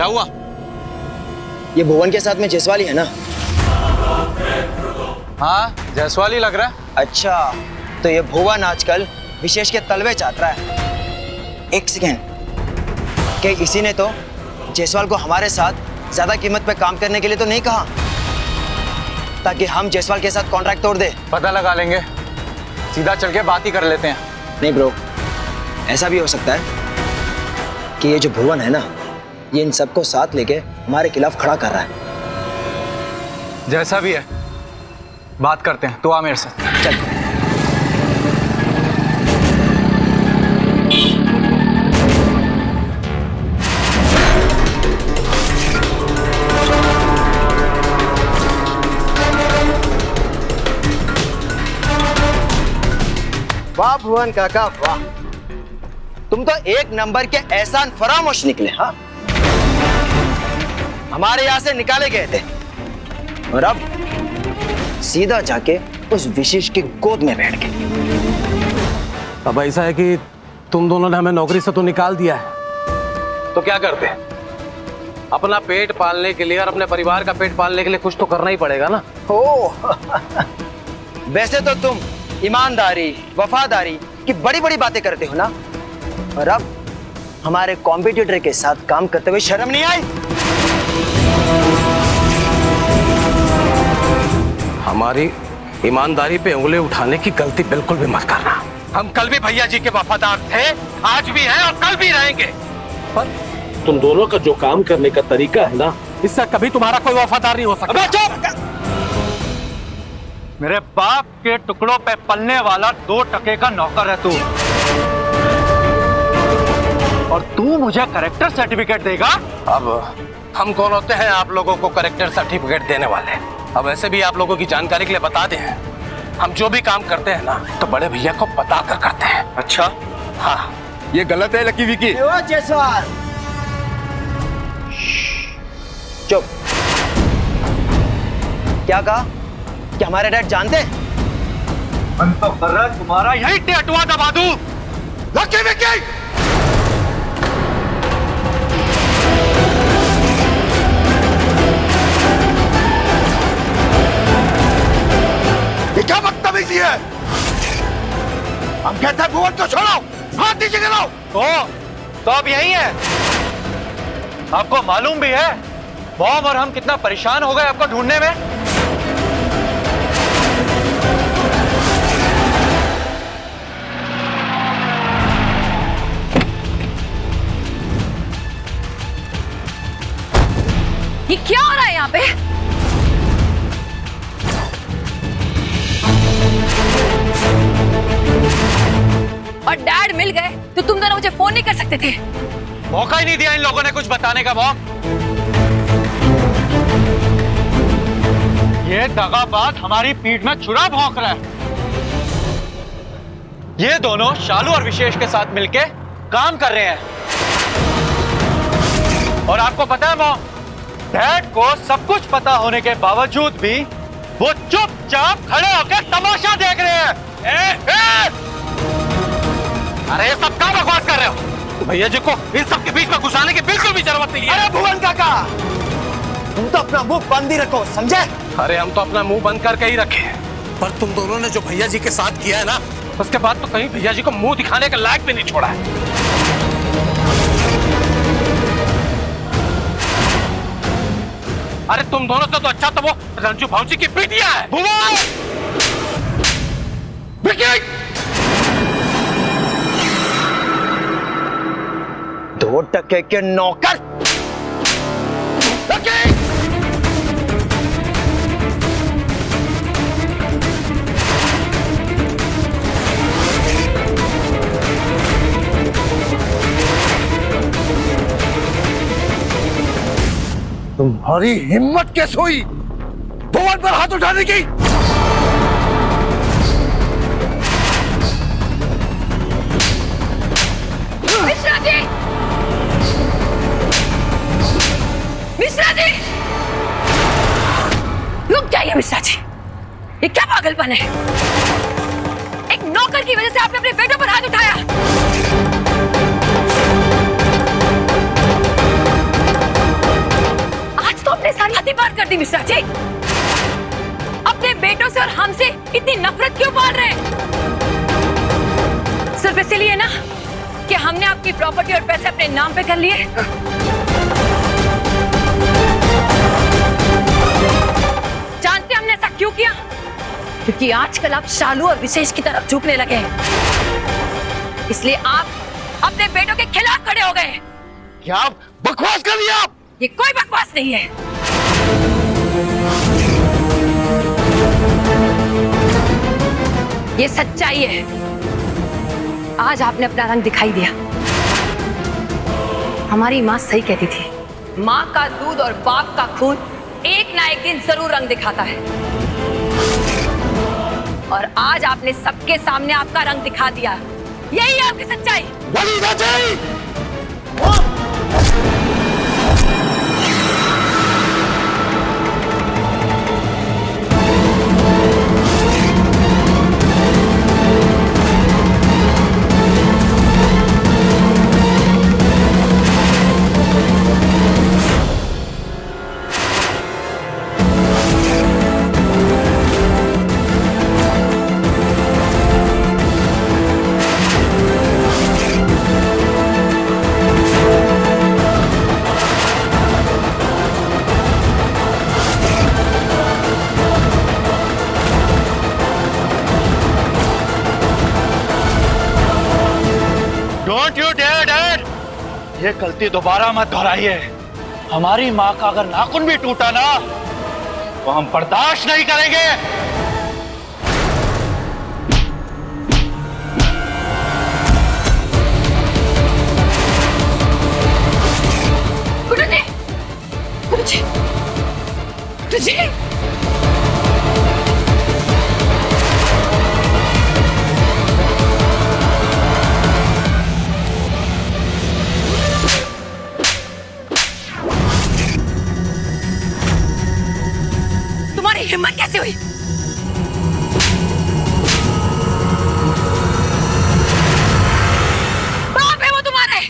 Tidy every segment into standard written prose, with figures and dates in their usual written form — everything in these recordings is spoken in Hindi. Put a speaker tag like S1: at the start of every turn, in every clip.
S1: क्या हुआ?
S2: ये भुवन के साथ में जायसवाल है ना?
S1: हाँ, जायसवाल ही लग रहा है।
S2: अच्छा, तो ये भुवन आजकल विशेष के तलवे चाट रहा है। एक सेकेंड, कि इसी ने तो जायसवाल को हमारे साथ ज्यादा कीमत पे काम करने के लिए तो नहीं कहा, ताकि हम जायसवाल के साथ कॉन्ट्रैक्ट तोड़ दे।
S1: पता लगा लेंगे, सीधा चल के बात ही कर लेते हैं।
S2: नहीं ब्रो, ऐसा भी हो सकता है कि ये जो भुवन है ना, ये इन सबको साथ लेके हमारे खिलाफ खड़ा कर रहा है।
S1: जैसा भी है, बात करते हैं। तो आ मेरे साथ
S2: चल। वाह भुवन काका वाह, तुम तो एक नंबर के एहसान फरामोश निकले। हाँ, हमारे यहां से निकाले गए थे और अब सीधा जाके उस विशेष की गोद में बैठ गए।
S3: अब ऐसा है कि तुम दोनों ने हमें नौकरी से तो निकाल दिया है, तो क्या करते हैं? अपना पेट पालने के लिए और अपने परिवार का पेट पालने के लिए कुछ तो करना ही पड़ेगा ना।
S2: ओ वैसे तो तुम ईमानदारी वफादारी की बड़ी बड़ी बातें करते हो ना, और अब हमारे कॉम्पिटिटर के साथ काम करते हुए शर्म नहीं आई?
S3: हमारी ईमानदारी पे उंगली उठाने की गलती बिल्कुल भी मत करना। हम कल भी भैया जी के वफादार थे, आज भी हैं और कल भी रहेंगे। पर तुम दोनों का जो काम करने का तरीका है ना, इससे कभी तुम्हारा कोई वफादार नहीं हो सकता। चुप!
S1: मेरे बाप के टुकड़ों पे पलने वाला 2 टके का नौकर है तू, और तू मुझे कैरेक्टर सर्टिफिकेट देगा?
S3: अब हम कौन होते हैं आप लोगों को कैरेक्टर सर्टिफिकेट देने वाले? अब ऐसे भी आप लोगों की जानकारी के लिए बता दें, हम जो भी काम करते हैं ना, तो बड़े भैया को बता कर करते हैं।
S1: अच्छा,
S3: हाँ,
S1: ये गलत है लकी विकी।
S2: जायसवाल चुप। क्या कहा कि हमारे डैड जानते हैं?
S1: मन तो कर रहा है तुम्हारा यही टेटुआ दबा दूं। लकी विकी, ये क्या बदतमीजी है? हम कहते हैं भुवन को छोड़ो, हाथ नीचे गिराओ। तो अब यही है? आपको मालूम भी है बॉम और हम कितना परेशान हो गए आपको ढूंढने में?
S4: ये क्या हो रहा है यहाँ पे? और डैड मिल गए तो तुम दोनों मुझे फोन नहीं कर सकते थे?
S1: मौका ही नहीं दिया इन लोगों ने कुछ बताने का। मौका, ये दगाबाज हमारी पीठ में छुरा भौंक रहा है। ये दोनों शालू और विशेष के साथ मिलके काम कर रहे हैं, और आपको पता है मॉम, डैड को सब कुछ पता होने के बावजूद भी वो चुपचाप खड़े होकर तमाशा देख रहे हैं। अरे ये सब क्या बकवास कर रहे हो?
S3: तो भैया जी को इन सब के बीच में घुसाने की बिल्कुल भी जरूरत नहीं है।
S2: अरे भुवन काका, तुम तो अपना मुंह बंद ही रखो, समझे?
S3: अरे हम तो अपना मुंह बंद करके ही रखे, पर तुम दोनों ने जो भैया जी के साथ किया है ना, उसके बाद तो कहीं भैया जी को मुंह दिखाने के लायक भी नहीं छोड़ा है। अरे तुम दोनों से तो अच्छा तो वो रंजू भाऊजी की बेटियां है।
S1: भुवन! विकी!
S2: 2 टके के नौकर!
S1: तुम्हारी हिम्मत कैसे हुई भुवन पर हाथ उठाने की?
S4: मिश्रा जी! मिश्रा जी! रुक जाइए मिश्रा जी, ये क्या पागलपन है? एक नौकर की वजह से आपने अपने बेटों पर हाथ उठाया। मिश्रा जी, अपने बेटों से और हमसे इतनी नफरत क्यों पाल रहे हैं? सिर्फ इसीलिए ना कि हमने आपकी प्रॉपर्टी और पैसे अपने नाम पे कर लिए। जानते हमने ऐसा क्यों किया? क्योंकि आजकल आप शालू और विशेष की तरफ झुकने लगे हैं, इसलिए आप अपने बेटों के खिलाफ खड़े हो गए।
S3: क्या बकवास कर रही आप?
S4: ये कोई बकवास नहीं है, ये सच्चाई है। आज आपने अपना रंग दिखाई दिया। हमारी माँ सही कहती थी, माँ का दूध और बाप का खून एक ना एक दिन जरूर रंग दिखाता है, और आज आपने सबके सामने आपका रंग दिखा दिया। यही है आपकी सच्चाई।
S1: डोंट यू डेयर डैड, ये गलती दोबारा मत दोहराइए। हमारी माँ का अगर नाखून भी टूटा ना तो हम बर्दाश्त नहीं करेंगे।
S4: गुरुजी, गुरुजी, गुरुजी। तुम्हारी हिम्मत कैसे हुई? बाप है वो तुम्हारे।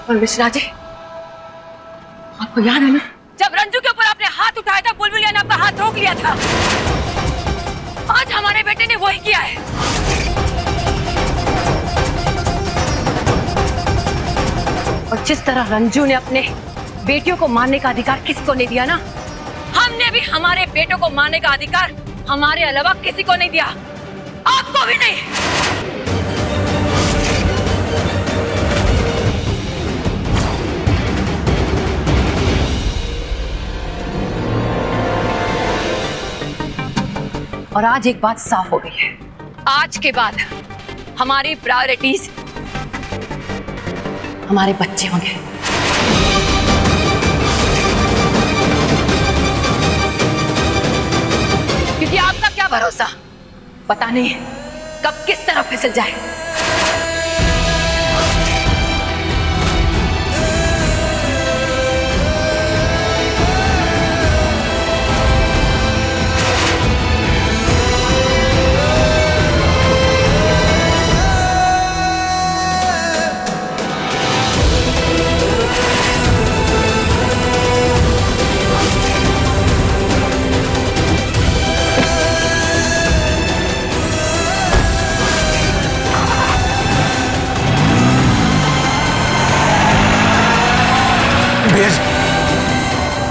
S4: और मिश्रा जी, आपको याद है ना, जब रंजू के ऊपर आपने हाथ उठाया था, बुलबुलिया ने आपका हाथ रोक लिया था। आज हमारे बेटे ने वही किया है। और जिस तरह रंजू ने अपने बेटियों को मारने का अधिकार किसी को नहीं दिया ना, हमने भी हमारे बेटों को मारने का अधिकार हमारे अलावा किसी को नहीं दिया, आपको भी नहीं। और आज एक बात साफ हो गई है, आज के बाद हमारी प्रायोरिटीज हमारे बच्चे होंगे। क्योंकि आपका क्या भरोसा, पता नहीं कब किस तरह फिसल जाए।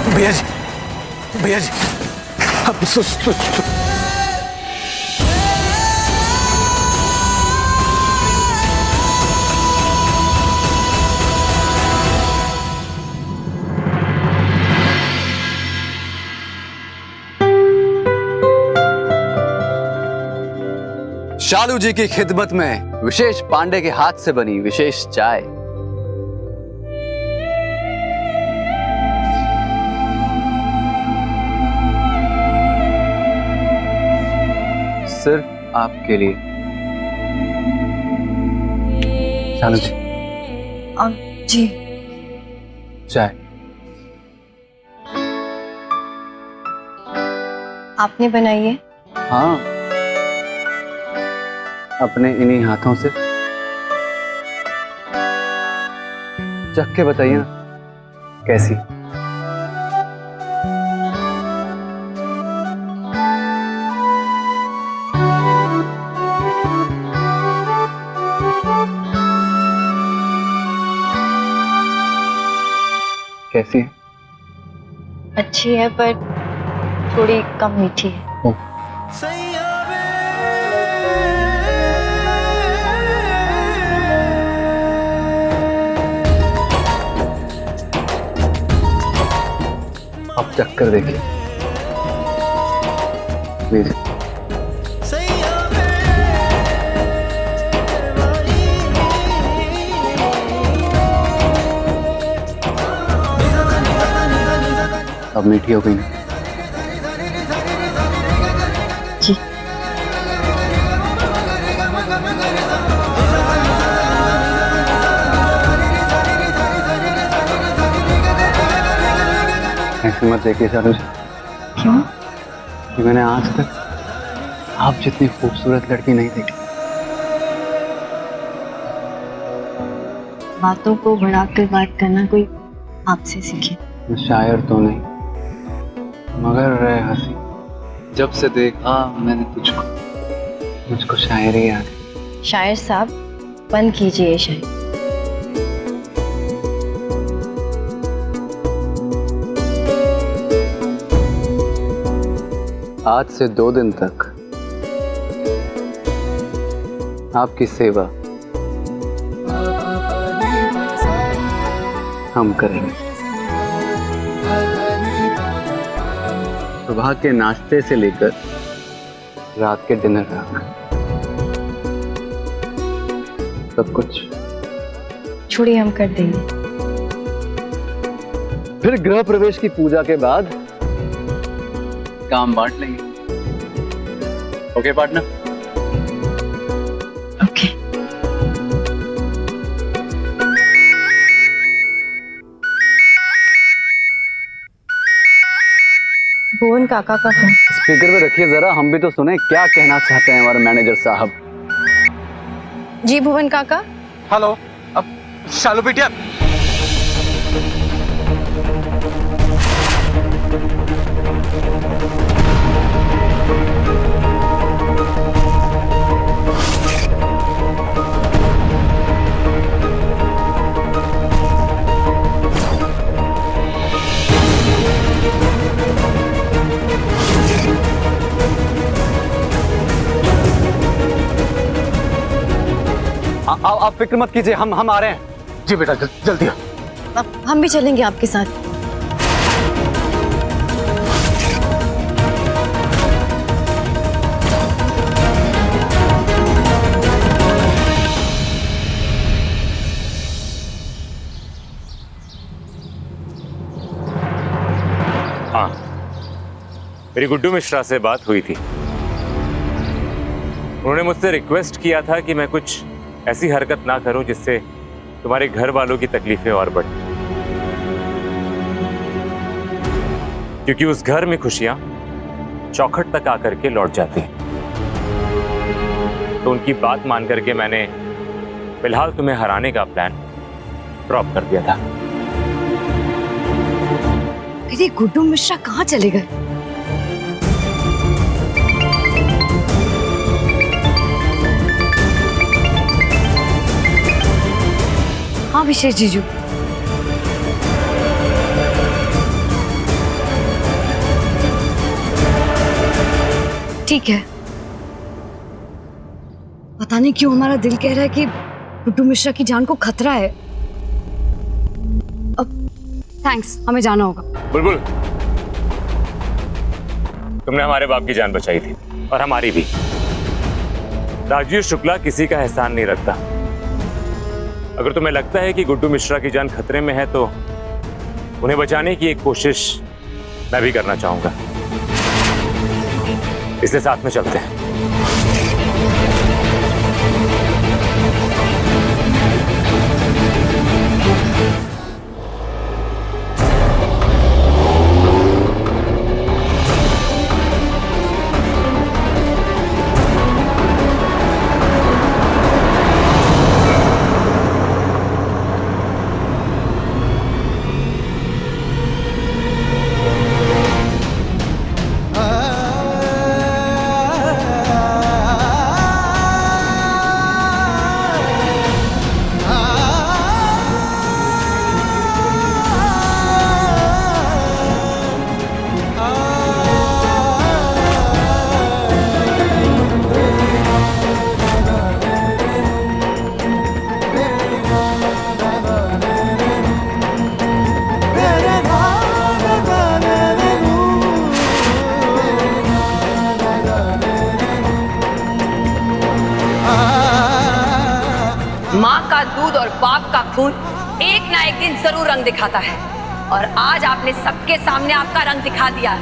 S3: भैया जी, भैया जी, अब
S5: शालू जी की खिदमत में विशेष पांडे के हाथ से बनी विशेष चाय। सिर्फ आपके लिए। शानू जी
S4: जी
S5: चाय।
S4: आपने बनाई है?
S5: हाँ, अपने इन्हीं हाथों से। चख के बताइए ना कैसी। कैसी है?
S6: अच्छी है पर थोड़ी कम मीठी है।
S5: आप चक्कर देखिए प्लीज। अब मीठी हो गई ना?
S6: जी
S5: ऐसे मत देखिए शानू जी।
S6: क्यों?
S5: कि मैंने आज तक आप जितनी खूबसूरत लड़की नहीं देखी।
S6: बातों को बढ़ाकर बात करना कोई आपसे सीखे।
S5: मैं शायर तो नहीं मगर रहे हंसी, जब से देखा मैंने तुझको, मुझको शायरी आ गई।
S6: शायर साहब बंद कीजिए ये शायरी।
S5: आज से 2 दिन तक आपकी सेवा हम करेंगे। सुबह के नाश्ते से लेकर रात के डिनर तक सब कुछ।
S6: छोड़िए हम कर देंगे।
S5: फिर गृह प्रवेश की पूजा के बाद काम बांट लेंगे। Okay partner?
S6: ओके। भुवन काका का फोन।
S5: स्पीकर पे रखिए जरा, हम भी तो सुने क्या कहना चाहते हैं हमारे मैनेजर साहब।
S4: जी भुवन काका।
S1: हेलो, अब शालू बिटिया।
S5: आप फिक्र मत कीजिए, हम आ रहे हैं।
S3: जी बेटा जल्दी।
S4: हम भी चलेंगे आपके साथ।
S7: हाँ, मेरी गुड्डू मिश्रा से बात हुई थी। उन्होंने मुझसे रिक्वेस्ट किया था कि मैं कुछ ऐसी हरकत ना करूं जिससे तुम्हारे घर वालों की तकलीफें और बढ़ें, क्योंकि उस घर में खुशियां चौखट तक आकर के लौट जाती हैं। तो उनकी बात मान करके मैंने फिलहाल तुम्हें हराने का प्लान ड्रॉप कर दिया था।
S4: अरे गुड्डू मिश्रा कहाँ चले गए? हाँ विशेष जीजू। ठीक है, पता नहीं क्यों हमारा दिल कह रहा है कि गुड्डू मिश्रा की जान को खतरा है। अब थैंक्स, हमें जाना होगा।
S7: बुलबुल, तुमने हमारे बाप की जान बचाई थी और हमारी भी। राजीव शुक्ला किसी का एहसान नहीं रखता। अगर तुम्हें लगता है कि गुड्डू मिश्रा की जान खतरे में है तो उन्हें बचाने की एक कोशिश मैं भी करना चाहूंगा। इसलिए साथ में चलते हैं।
S4: और बाप का खून एक ना एक दिन जरूर रंग दिखाता है, और आज आपने सबके सामने आपका रंग दिखा दिया।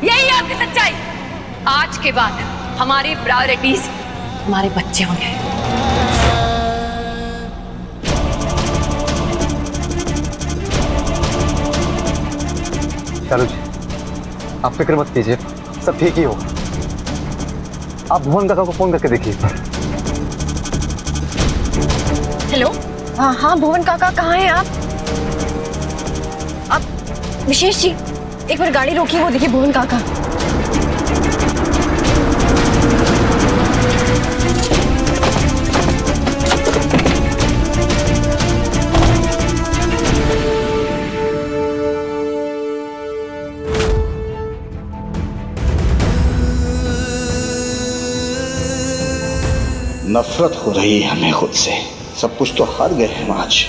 S4: यही है आपकी सच्चाई। आज के बाद हमारी प्रायोरिटीज हमारे बच्चे होंगे।
S8: चालू जी, आप फिक्र मत कीजिए, सब ठीक ही होगा। आप भुवन काका को फोन करके देखिए।
S6: हेलो। हाँ हाँ भुवन काका, कहाँ हैं आप? विशेष जी, एक बार गाड़ी रोकिए, वो देखिए भुवन काका।
S9: नफरत हो रही है हमें खुद से। सब कुछ तो हार गए हम आज।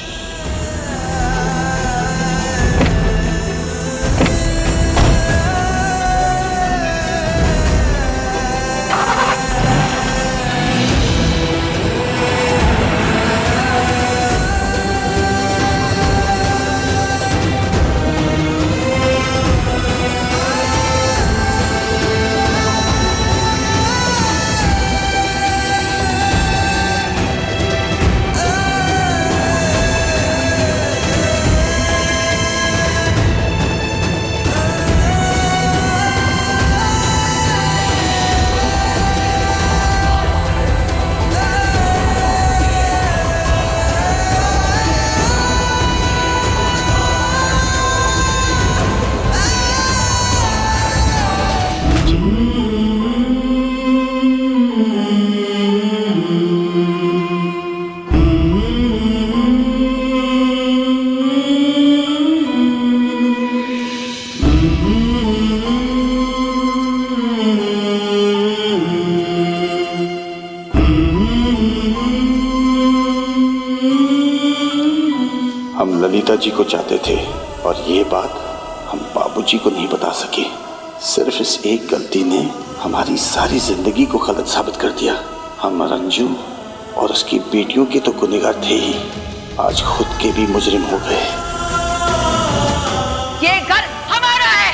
S9: हम ललिता जी को चाहते थे और ये बात हम बाबूजी को नहीं बता सके। सिर्फ इस एक गलती ने हमारी सारी जिंदगी को गलत साबित कर दिया। हम रंजू और उसकी बेटियों के तो गुनहगार थे ही, आज खुद के भी मुजरिम हो गए।
S4: ये घर हमारा है,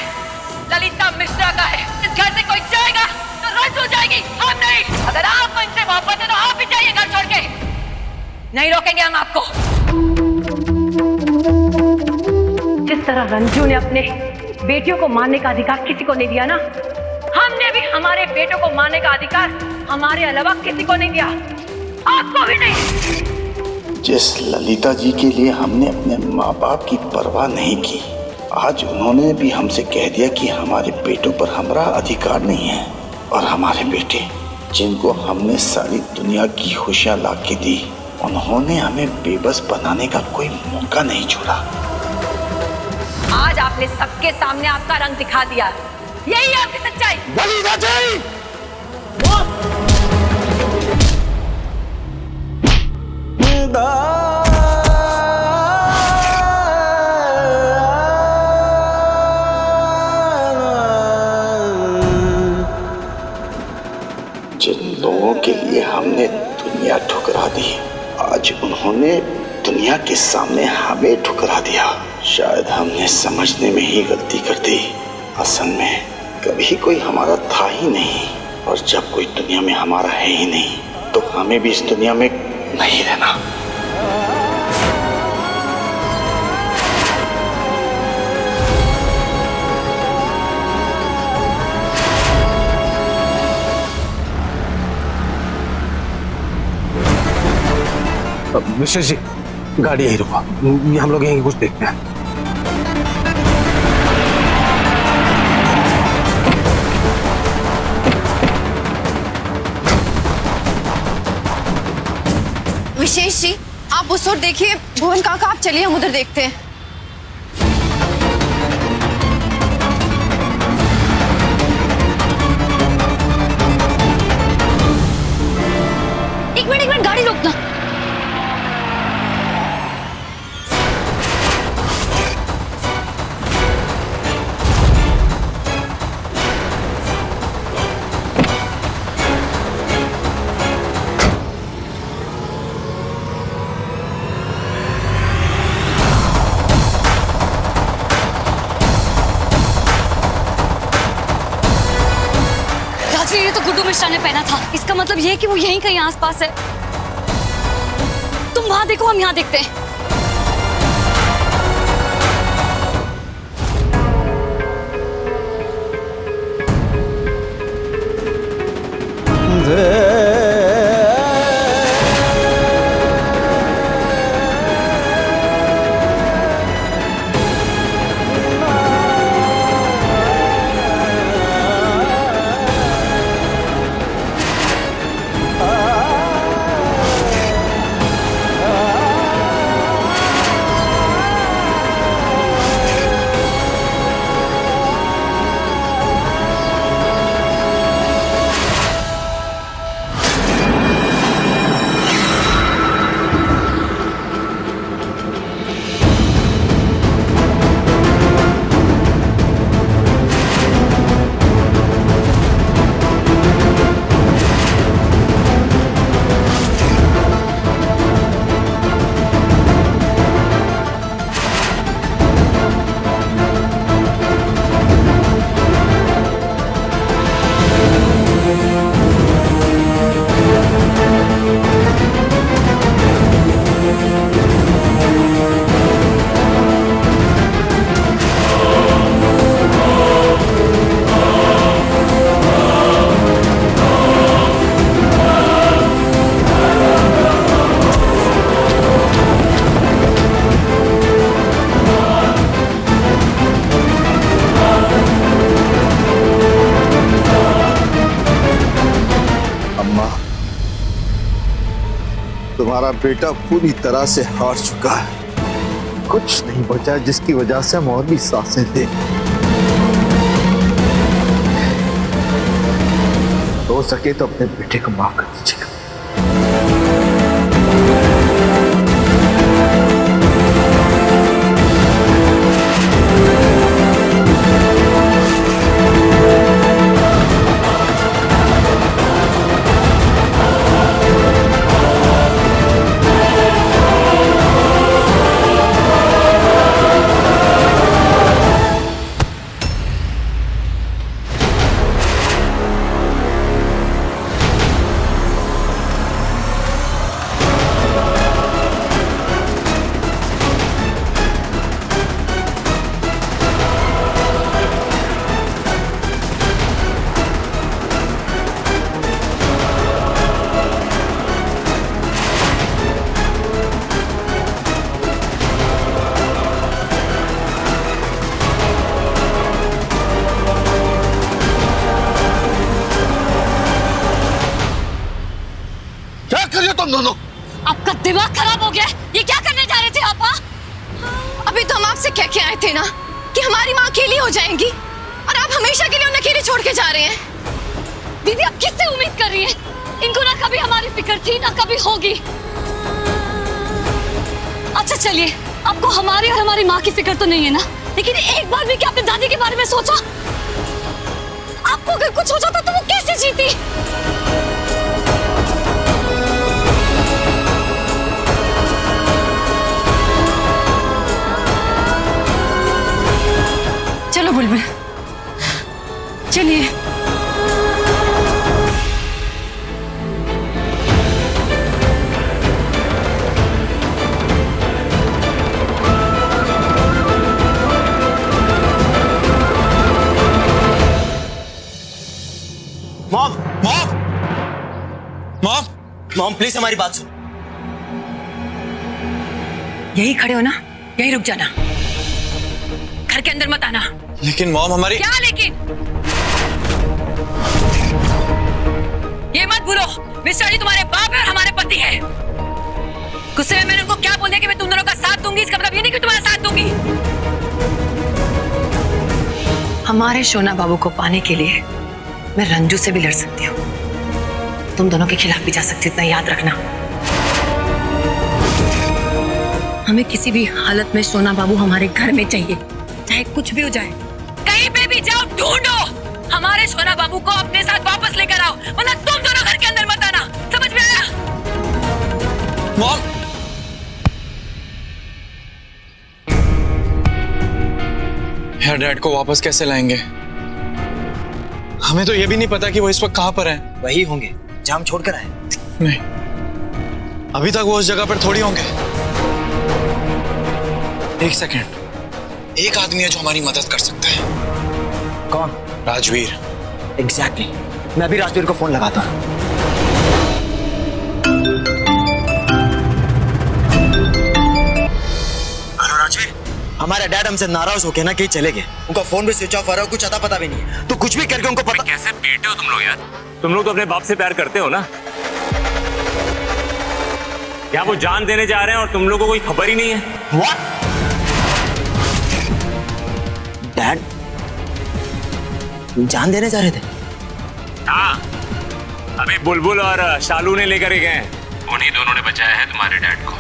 S4: ललिता मिश्रा का है। इस घर से कोई जाएगा तो रंजू जाएगी, हम नहीं। अगर आप इनसे मोहब्बत है तो आप भी जाइए घर छोड़ के, नहीं रोकेंगे हम आपको। जिस तरह रंजू ने अपने बेटियों को मारने का अधिकार किसी को नहीं दिया ना, हमने भी हमारे बेटों को मारने का अधिकार हमारे अलावा किसी को नहीं दिया, आपको भी नहीं।
S9: जिस ललिता जी के लिए हमने अपने माँ बाप की परवाह नहीं की, आज उन्होंने भी हमसे कह दिया कि हमारे बेटों पर हमारा अधिकार नहीं है। और हमारे बेटे जिनको हमने सारी दुनिया की खुशियाँ ला के दी, उन्होंने हमें बेबस बनाने का कोई मौका नहीं छोड़ा।
S4: आज आपने सबके सामने आपका रंग दिखा दिया, यही है आपकी सच्चाई।
S9: ललिता जी! जिन लोगों के लिए हमने दुनिया ठुकरा दी, आज उन्होंने दुनिया के सामने हमें ठुकरा दिया। शायद हमने समझने में ही गलती कर दी। असल में कभी कोई हमारा था ही नहीं, और जब कोई दुनिया में हमारा है ही नहीं तो हमें भी इस दुनिया में नहीं रहना।
S3: विशेष जी, गाड़ी यही रुका, हम लोग यहीं कुछ देखते हैं।
S6: विशेष जी, आप उस ओर देखिए। भुवन काका, आप चलिए, हम उधर देखते हैं। एक मिनट गाड़ी रोकना।
S10: ये तो गुड्डू मिश्रा ने पहना था। इसका मतलब ये है कि वो यहीं कहीं आसपास है। तुम वहां देखो, हम यहाँ देखते हैं।
S9: तुम्हारा बेटा पूरी तरह से हार चुका है। कुछ नहीं बचा जिसकी वजह से हम और भी सांसें लें। हो सके तो अपने बेटे को माफ कर दीजिएगा।
S10: तुम दोनों, आपका दिमाग खराब हो गया। ये क्या करने जा रहे थे आप? अभी तो हम आपसे कह के आए थे ना कि हमारी माँ अकेली हो जाएंगी, और आप हमेशा के लिए उन्हें अकेले छोड़ के जा रहे हैं। दीदी, आप किससे उम्मीद कर रही हैं? इनको ना कभी हमारी फिक्र थी ना कभी होगी। अच्छा चलिए, आपको हमारी और हमारी माँ की फिक्र तो नहीं है ना, लेकिन एक बार भी क्या आपने दादी के बारे में सोचा? आपको अगर कुछ हो जाता तो वो कैसे जीती? चलो बुलबुल, चलिए।
S2: Mom, mom, mom, mom please हमारी बात सुनो।
S4: यही खड़े हो ना, यही रुक जाना, घर के अंदर मत आना।
S1: लेकिन मॉम हमारी...
S4: क्या लेकिन? ये मत भूलो, मिस्टर जी तुम्हारे बाप है और हमारे पति है। गुस्से में मैंने उनको क्या बोल दिया कि मैं तुम दोनों का साथ दूंगी, इसका मतलब ये नहीं कि तुम्हारा साथ दूंगी। हमारे शोना बाबू को पाने के लिए मैं रंजू से भी लड़ सकती हूँ, तुम दोनों के खिलाफ भी जा सकती, इतना याद रखना। हमें किसी भी हालत में सोना बाबू हमारे घर में चाहिए, चाहे कुछ भी हो जाए। कहीं पे भी जाओ, ढूंढो, हमारे सोना बाबू को अपने साथ वापस लेकर आओ, वरना तुम दोनों घर के अंदर मत आना। समझ में आया?
S1: मॉम, यार डैड को वापस कैसे लाएंगे? हमें तो ये भी नहीं पता कि वो इस वक्त कहाँ पर है।
S2: वही होंगे जहाँ हम छोड़कर आए।
S1: नहीं, अभी तक वो उस जगह पर थोड़ी होंगे। एक सेकंड, एक आदमी है जो हमारी मदद कर सकता है।
S2: कौन?
S1: राजवीर।
S2: एग्जैक्टली, मैं अभी राजवीर को फोन लगाता हूँ। हेलो राजवीर, हमारे डैड हमसे नाराज होके ना कहीं चले गए। उनका फोन भी स्विच ऑफ आ रहा है, कुछ अता पता भी नहीं है। तो कुछ भी करके उनको पता।
S7: कैसे बेटे हो तुम लोग यार? तुम लोग तो अपने बाप से प्यार करते हो ना? क्या वो जान देने जा रहे हैं और तुम लोगों को कोई खबर ही नहीं है?
S2: What? डैड जान देने जा रहे थे?
S7: हाँ, अभी बुलबुल और शालू ने लेकर गए हैं। उन्हीं दोनों ने बचाया है तुम्हारे डैड को।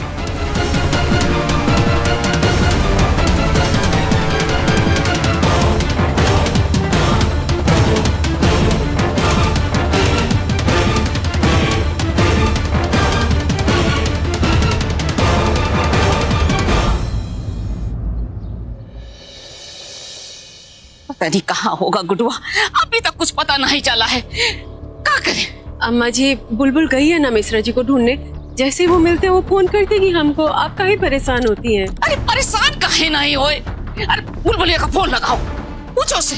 S10: पता नहीं कहाँ होगा गुडुआ, अभी तक कुछ पता नहीं चला है। क्या करें?
S4: अम्मा जी, बुलबुल गई है ना मिश्रा जी को ढूंढने। जैसे ही वो मिलते हैं वो फोन कर देगी हमको। आप काहे परेशान होती हैं?
S10: अरे परेशान काहे नहीं होए? अरे बुलबुलिया का फोन लगाओ, पूछो से।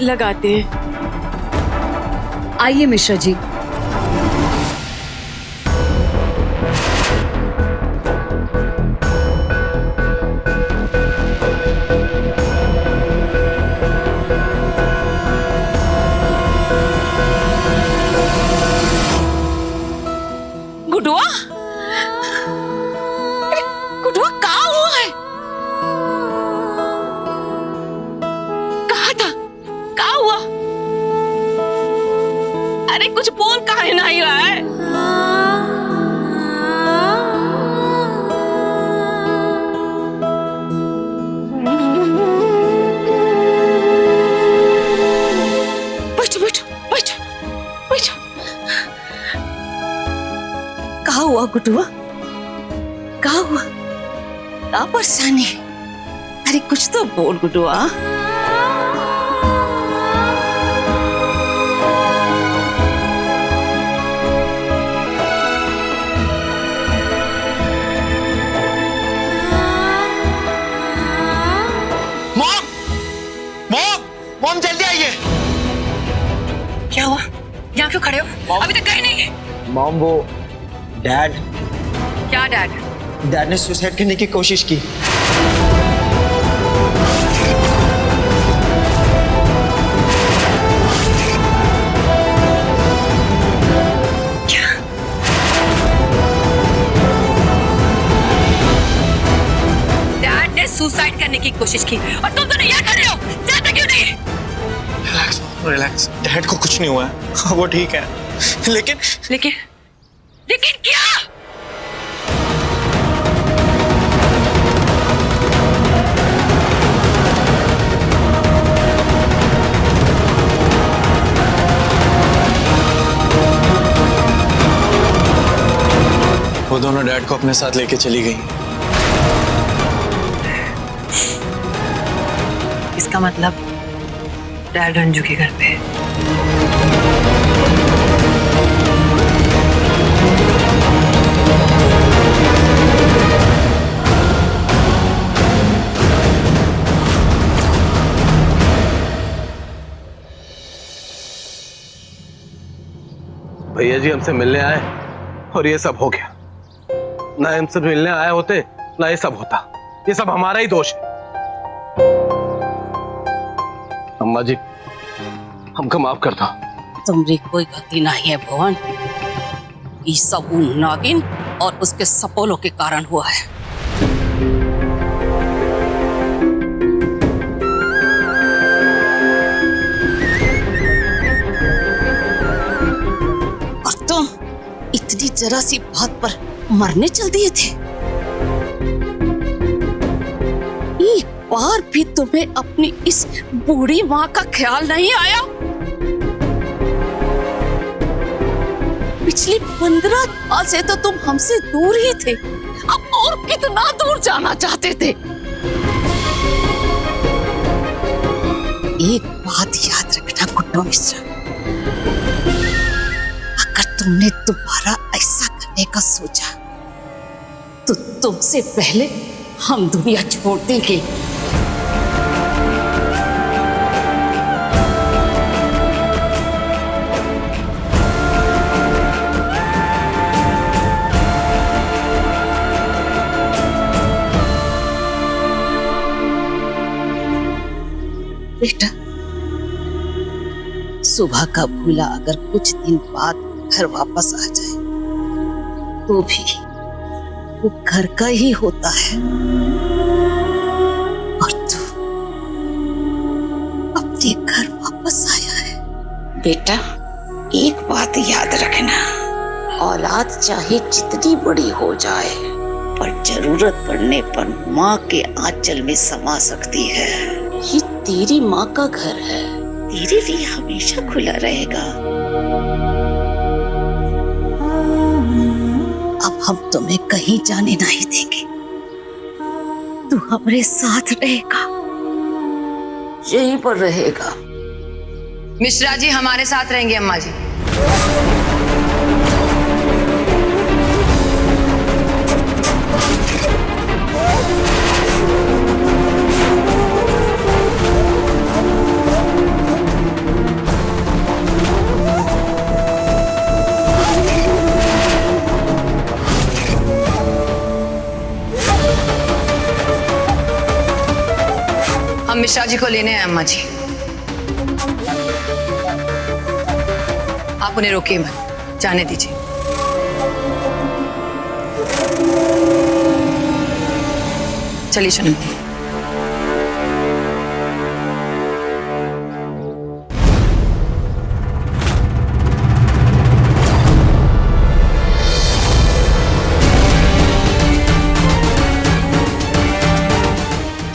S4: लगाते हैं।
S11: आइए मिश्रा जी।
S10: गुडुआ, अरे गुडुआ कहाँ हुआ है? कहाँ था? कहाँ हुआ? अरे कुछ बोल काहे नहीं रहा है? बैठो बैठो बैठो बैठो। कहाँ हुआ गुडुआ? कहाँ हुआ? क्या परेशानी? अरे कुछ तो बोल गुडुआ।
S1: मॉम, मॉम, मॉम जल्दी आइए।
S4: क्या हुआ? यहाँ क्यों खड़े हो? अभी तक गए नहीं है।
S2: मॉम, वो डैड
S4: क्या डैड?
S2: डैड ने सुसाइड करने की कोशिश की।
S4: डैड ने सुसाइड करने की कोशिश की और तुम दोनों यहाँ खड़े हो, जाते क्यों नहीं?
S1: Relax, relax. डैड को कुछ नहीं हुआ है, हाँ, वो ठीक है। लेकिन
S4: लेकिन लेकिन क्या?
S1: वो दोनों डैड को अपने साथ लेके चली गई।
S4: इसका मतलब डैड रंजू के घर पे है।
S3: भैया जी हमसे मिलने आए और ये सब हो गया। ना हमसे मिलने आए होते ना ये सब होता। ये सब हमारा ही दोष है। अम्मा जी, हमको माफ कर दो।
S10: तुम्हारी कोई गलती नहीं है भुवन। ये सब उन नागिन और उसके सपोलों के कारण हुआ है। और तुम इतनी जरा सी बात पर मरने चल दिए थे। एक बार भी तुम्हें अपनी इस बूढ़ी माँ का ख्याल नहीं आया? पिछली 15 साल से तो तुम हमसे दूर ही थे, अब और कितना दूर जाना चाहते थे? एक बात याद रखना गुड्डू मिश्रा,
S11: तुमने दोबारा ऐसा करने का सोचा तो तुमसे पहले हम दुनिया छोड़ देंगे। बेटा, सुबह का भूला अगर कुछ दिन बाद घर वापस आ जाए तो भी वो घर का ही होता है। और तू अपने घर वापस आया है। बेटा, एक बात याद रखना, औलाद चाहे जितनी बड़ी हो जाए पर जरूरत पड़ने पर माँ के आंचल में समा सकती है। ये तेरी माँ का घर है, तेरे लिए हमेशा खुला रहेगा। अब हम तुम्हें कहीं जाने नहीं देंगे, तू हमारे साथ रहेगा, यहीं पर रहेगा।
S4: मिश्रा जी हमारे साथ रहेंगे अम्मा जी। हम मिश्रा जी को लेने आए अम्मा जी। आप उन्हें रोकिए मत, जाने दीजिए। चलिए शनम।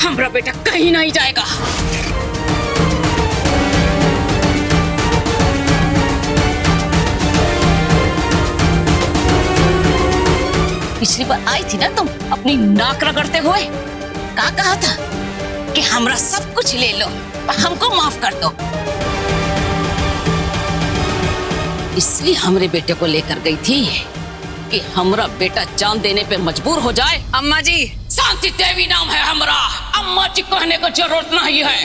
S11: हमारा बेटा कहीं नहीं जाएगा। पिछली बार आई थी ना तुम अपनी नाक रगड़ते हुए, क्या कहा था कि हमरा सब कुछ ले लो, हमको माफ कर दो। इसलिए हमरे बेटे को लेकर गई थी कि हमरा बेटा जान देने पे मजबूर हो जाए।
S4: अम्मा जी,
S11: शांति देवी नाम है हमरा, अम्मा जी कहने को जरूरत नहीं है।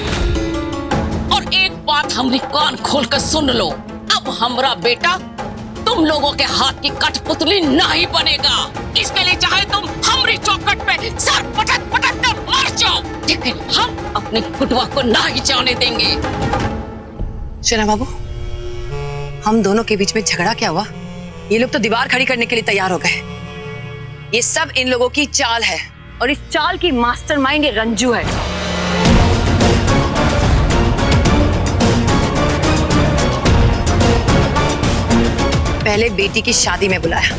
S11: और एक बात हमारी कान खोल कर सुन लो, अब हमरा बेटा तुम लोगों के हाथ की कठपुतली नहीं बनेगा। इसके लिए चाहे तुम हमारी चौखट पे सर पटक पटक कर मर जाओ, लेकिन हम अपने गुडवा को नहीं जाने देंगे।
S4: शना बाबू, हम दोनों के बीच में झगड़ा क्या हुआ? ये लोग तो दीवार खड़ी करने के लिए तैयार हो गए। ये सब इन लोगों की चाल है और इस चाल की मास्टरमाइंड ये रंजू है। पहले बेटी की शादी में बुलाया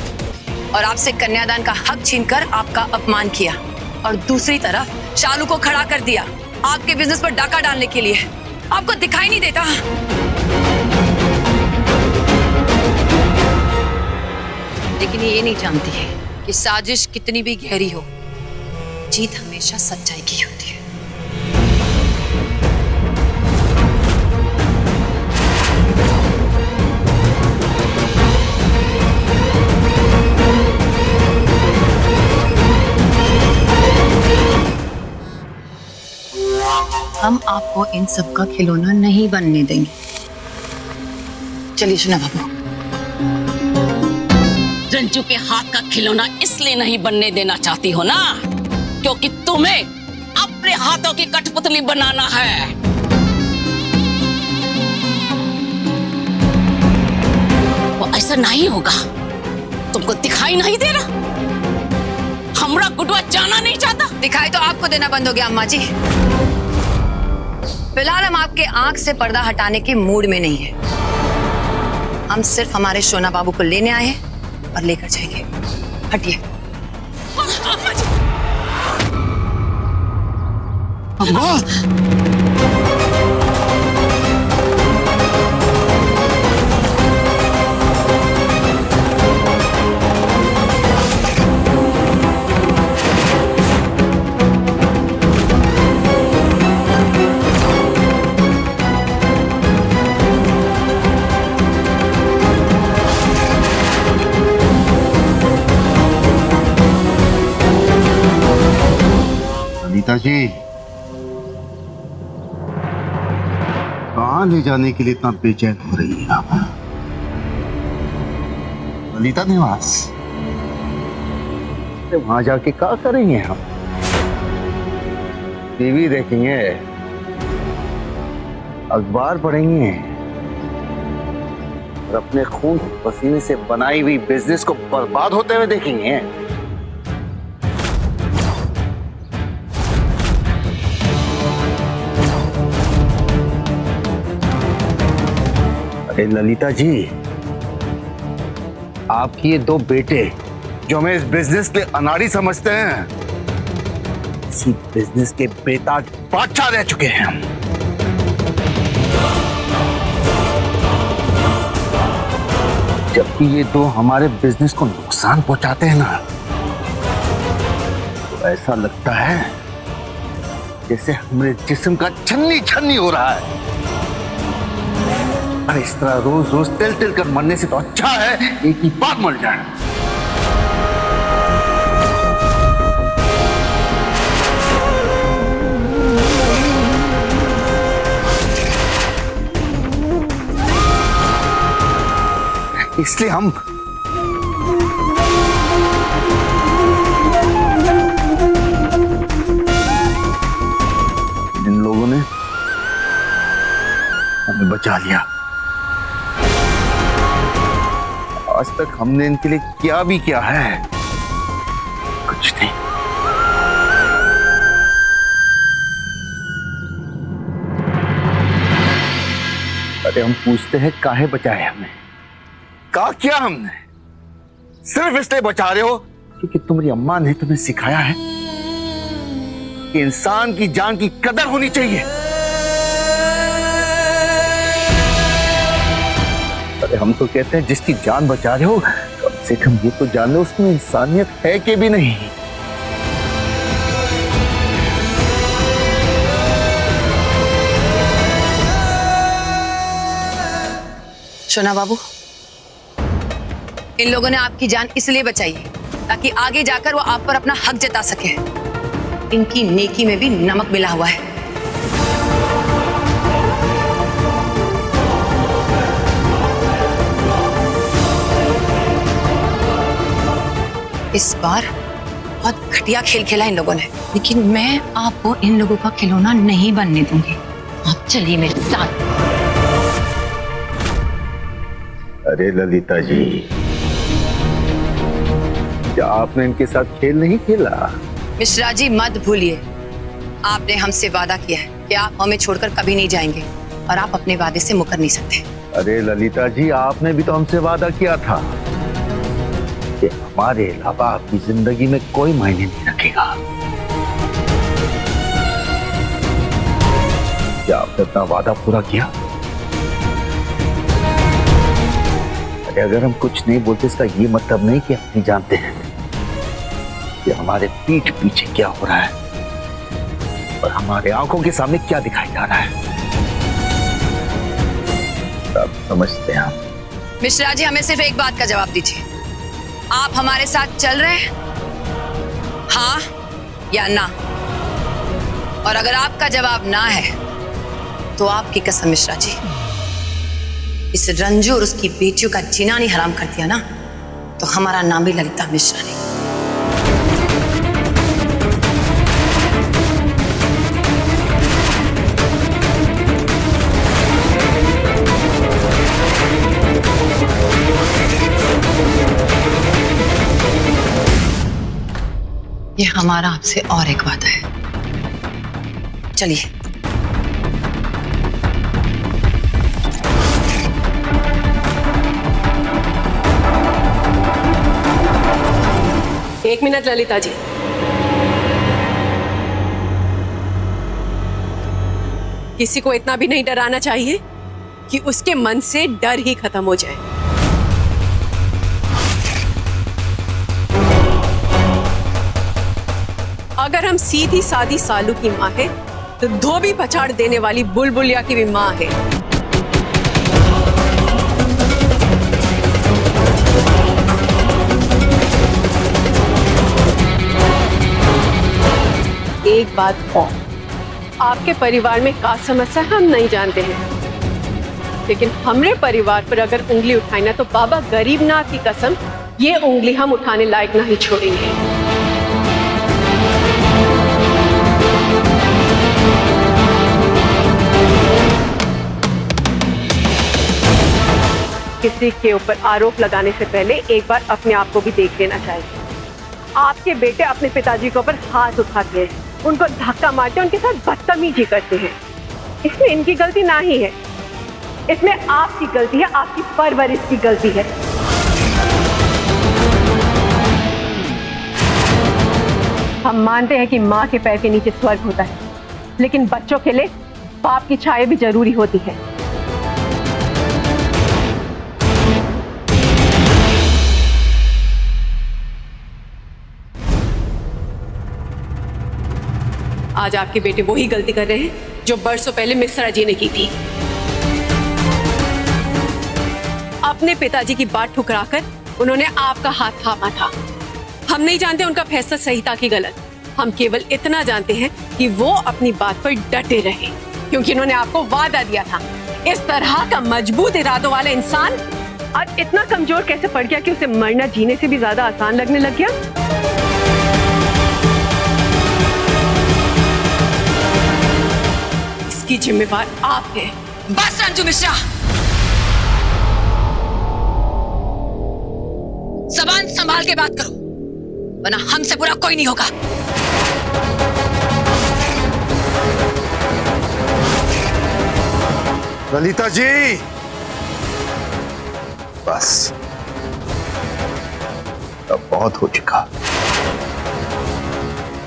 S4: और आपसे कन्यादान का हक छीनकर आपका अपमान किया, और दूसरी तरफ शालू को खड़ा कर दिया आपके बिजनेस पर डाका डालने के लिए। आपको दिखाई नहीं देता? लेकिन ये नहीं जानती है कि साजिश कितनी भी गहरी हो, जीत हमेशा सच्चाई की होती है। हम आपको इन सब का खिलौना नहीं बनने देंगे। चलिए सुना बाबू।
S11: रंजू के हाथ का खिलौना इसलिए नहीं बनने देना चाहती हो ना, क्योंकि तुम्हें अपने हाथों की कठपुतली बनाना है। वो ऐसा नहीं होगा, तुमको दिखाई नहीं दे रहा? हमरा गुडवा जाना नहीं चाहता।
S4: दिखाई तो आपको देना बंद हो गया अम्मा जी। फिलहाल हम आपके आंख से पर्दा हटाने के मूड में नहीं है। हम सिर्फ हमारे शोना बाबू को लेने आए हैं और लेकर जाएंगे। हटिए।
S9: ललिता जी, कहाँ ले जाने के लिए इतना बेचैन हो रही है आप? ललिता निवास, वहां जाके क्या करेंगे हम? टीवी देखेंगे, अखबार पढ़ेंगे और अपने खून पसीने से बनाई हुई बिजनेस को बर्बाद होते हुए देखेंगे। अरे ललिता जी, आपकी ये दो बेटे जो हमें इस बिजनेस के अनाड़ी समझते हैं, इसी बिजनेस के बेताज बादशाह रह चुके हैं हम। जबकि ये दो हमारे बिजनेस को नुकसान पहुंचाते हैं ना, तो ऐसा लगता है जैसे हमारे जिस्म का छन्नी छन्नी हो रहा है। अरे इस तरह रोज रोज तिल तिल कर मरने से तो अच्छा है एक ही बार मर जाए। इसलिए हम इन लोगों ने हमें बचा लिया। आज तक हमने इनके लिए क्या भी किया है, कुछ नहीं। अरे हम पूछते हैं काहे बचाए हमें? क्या किया हमने? सिर्फ इसलिए बचा रहे हो क्योंकि तुम्हारी अम्मा ने तुम्हें सिखाया है कि इंसान की जान की कदर होनी चाहिए। अरे हम तो कहते हैं जिसकी जान बचा रहे हो कम से कम ये तो जान लो उसमें इंसानियत है कि भी नहीं।
S10: शोना बाबू, इन लोगों ने आपकी जान इसलिए बचाई है ताकि आगे जाकर वो आप पर अपना हक जता सके। इनकी नेकी में भी नमक मिला हुआ है। इस बार बहुत घटिया खेल खेला इन लोगों ने, लेकिन मैं आपको इन लोगों का खिलौना नहीं बनने दूंगी। आप चलिए मेरे साथ।
S9: अरे ललिता जी, क्या आपने इनके साथ खेल नहीं खेला?
S10: मिश्रा जी मत भूलिए, आपने हमसे वादा किया है कि आप हमें छोड़कर कभी नहीं जाएंगे और आप अपने वादे से मुकर नहीं सकते।
S9: अरे ललिता जी, आपने भी तो हमसे वादा किया था कि हमारे अलावा आपकी जिंदगी में कोई मायने नहीं रखेगा। क्या आपने अपना वादा पूरा किया? अरे अगर हम कुछ नहीं बोलते इसका ये मतलब नहीं कि हम नहीं जानते हैं कि हमारे पीठ पीछे क्या हो रहा है और हमारे आंखों के सामने क्या दिखाई जा रहा है। सब समझते हैं हम।
S10: मिश्रा जी, हमें सिर्फ एक बात का जवाब दीजिए, आप हमारे साथ चल रहे हैं, हाँ या ना? और अगर आपका जवाब ना है तो आपकी कसम मिश्रा जी, इस रंजू और उसकी बेटियों का जीना नहीं हराम कर दिया ना, तो हमारा नाम भी ललिता मिश्रा नहीं। ये हमारा आपसे और एक वादा है। चलिए।
S4: एक मिनट ललिता जी, किसी को इतना भी नहीं डराना चाहिए कि उसके मन से डर ही खत्म हो जाए। अगर हम सीधी सादी सालू की माँ है तो धोबी पछाड़ देने वाली बुलबुलिया की भी माँ है। एक
S12: एक बात और, आपके परिवार में का समस्या हम नहीं जानते हैं, लेकिन हमरे परिवार पर अगर उंगली उठाई ना तो बाबा गरीबनाथ की कसम ये उंगली हम उठाने लायक नहीं छोड़ेंगे। किसी के ऊपर आरोप लगाने से पहले एक बार अपने आप को भी देख लेना चाहिए। आपके बेटे अपने पिताजी के ऊपर हाथ उठाते हैं, उनको धक्का मारते हैं, उनके साथ बदतमीजी करते हैं। इसमें इनकी गलती ना ही है, इसमें आपकी गलती है, आपकी परवरिश की गलती है। हम मानते हैं कि माँ के पैर के नीचे स्वर्ग होता है, लेकिन बच्चों के लिए बाप की छाया भी जरूरी होती है। आज आपके बेटे वही गलती कर रहे हैं जो बरसों पहले मिश्रा जी ने की थी। अपने पिताजी की बात ठुकराकर उन्होंने आपका हाथ थामा था। हम नहीं जानते उनका फैसला सही था कि गलत, हम केवल इतना जानते हैं कि वो अपनी बात पर डटे रहे, क्योंकि उन्होंने आपको वादा दिया था। इस तरह का मजबूत इरादों वाला इंसान आज इतना कमजोर कैसे पड़ गया कि उसे मरना जीने से भी ज्यादा आसान लगने लग गया? इसकी जिम्मेवार आप हैं।
S10: बस रंजू मिश्रा, जबान संभाल के बात करो, वरना हमसे बुरा कोई नहीं होगा।
S9: ललिता जी, बस अब बहुत हो चुका।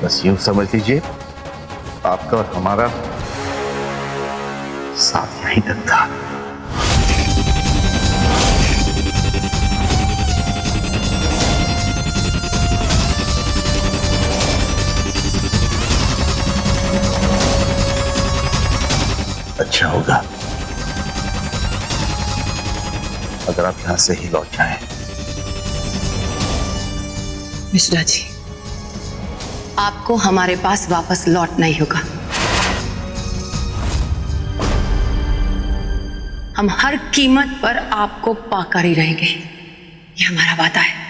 S9: बस यूं समझ लीजिए आपका और हमारा साथ यहीं तक था। अच्छा होगा अगर आप यहां से ही लौट जाएं।
S10: मिश्रा जी, आपको हमारे पास वापस लौटना ही होगा। हम हर कीमत पर आपको पाकर ही रहेंगे, ये हमारा वादा है।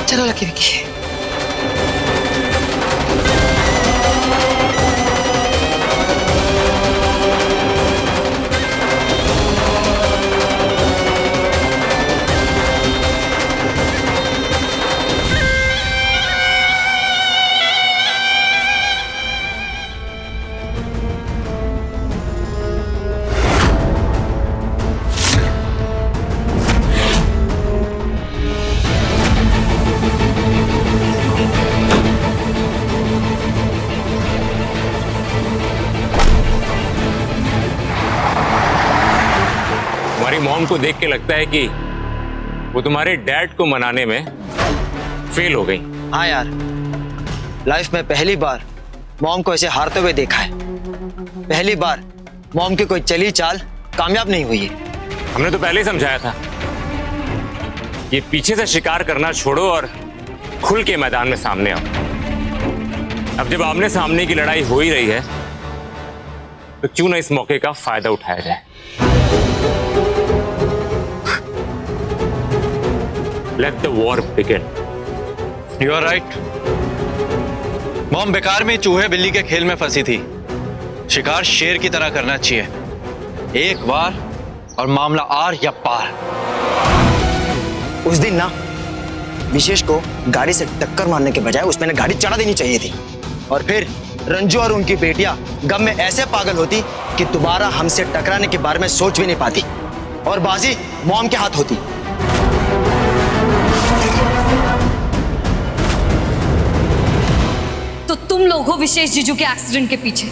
S10: चलो लकी विकी।
S7: मॉम को देख के लगता है कि वो तुम्हारे डैड को मनाने में फेल हो गई।
S2: हाँ यार, लाइफ में पहली बार मॉम को ऐसे हारते हुए देखा है। पहली बार मॉम की कोई चली चाल कामयाब नहीं हुई है।
S7: हमने तो पहले ही समझाया था, ये पीछे से शिकार करना छोड़ो और खुल के मैदान में सामने आओ। अब जब आमने सामने की लड़ाई हो ही रही है तो क्यों ना इस मौके का फायदा उठाया जाए। Let the war begin.
S1: You are right. Mom बेकार में चूहे बिल्ली के खेल में फंसी थी। शिकार शेर की तरह करना चाहिए, एक बार और मामला आर या पार।
S2: उस दिन ना विशेष को गाड़ी से टक्कर मारने के बजाय उसमें गाड़ी चढ़ा देनी चाहिए थी, और फिर रंजू और उनकी बेटियां गम में ऐसे पागल होती कि दोबारा हमसे टकराने के बारे में सोच भी नहीं पाती, और बाजी मॉम के हाथ होती।
S10: तो तुम लोग हो विशेष जीजू के एक्सीडेंट के पीछे।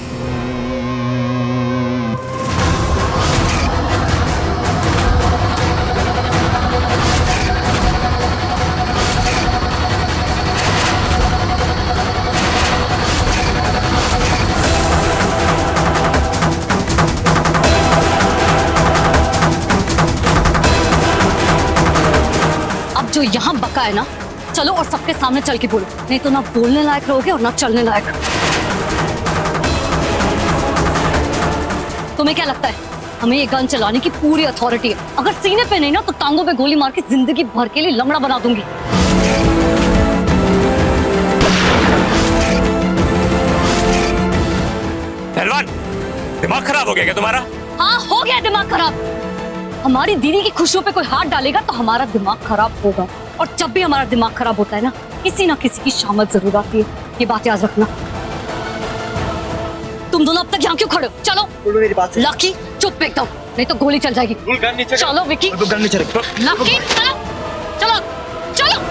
S10: जो यहाँ बका है ना, चलो और सबके सामने चल के बोलो, नहीं तो ना बोलने लायक रहोगे और ना चलने लायक। तुम्हें क्या लगता है हमें ये गन चलाने की पूरी अथॉरिटी है? अगर सीने पे नहीं ना तो टांगों पे गोली मार के जिंदगी भर के लिए लंगड़ा बना दूंगी।
S7: पहलवान, दिमाग खराब हो गया क्या तुम्हारा?
S10: हाँ, हो गया दिमाग खराब। हमारी दीदी की खुशियों पे कोई हाथ डालेगा तो हमारा दिमाग खराब होगा, और जब भी हमारा दिमाग खराब होता है ना, किसी ना किसी की शामत जरूर आती है, ये बात याद रखना। तुम दोनों अब तक यहाँ क्यों खड़े हो? चलो।
S2: मेरी बात
S10: लकी चुप एकदम, नहीं तो गोली चल जाएगी। चलो विकी।
S2: गन नीचे रख।
S10: लकी चलो चलो चलो।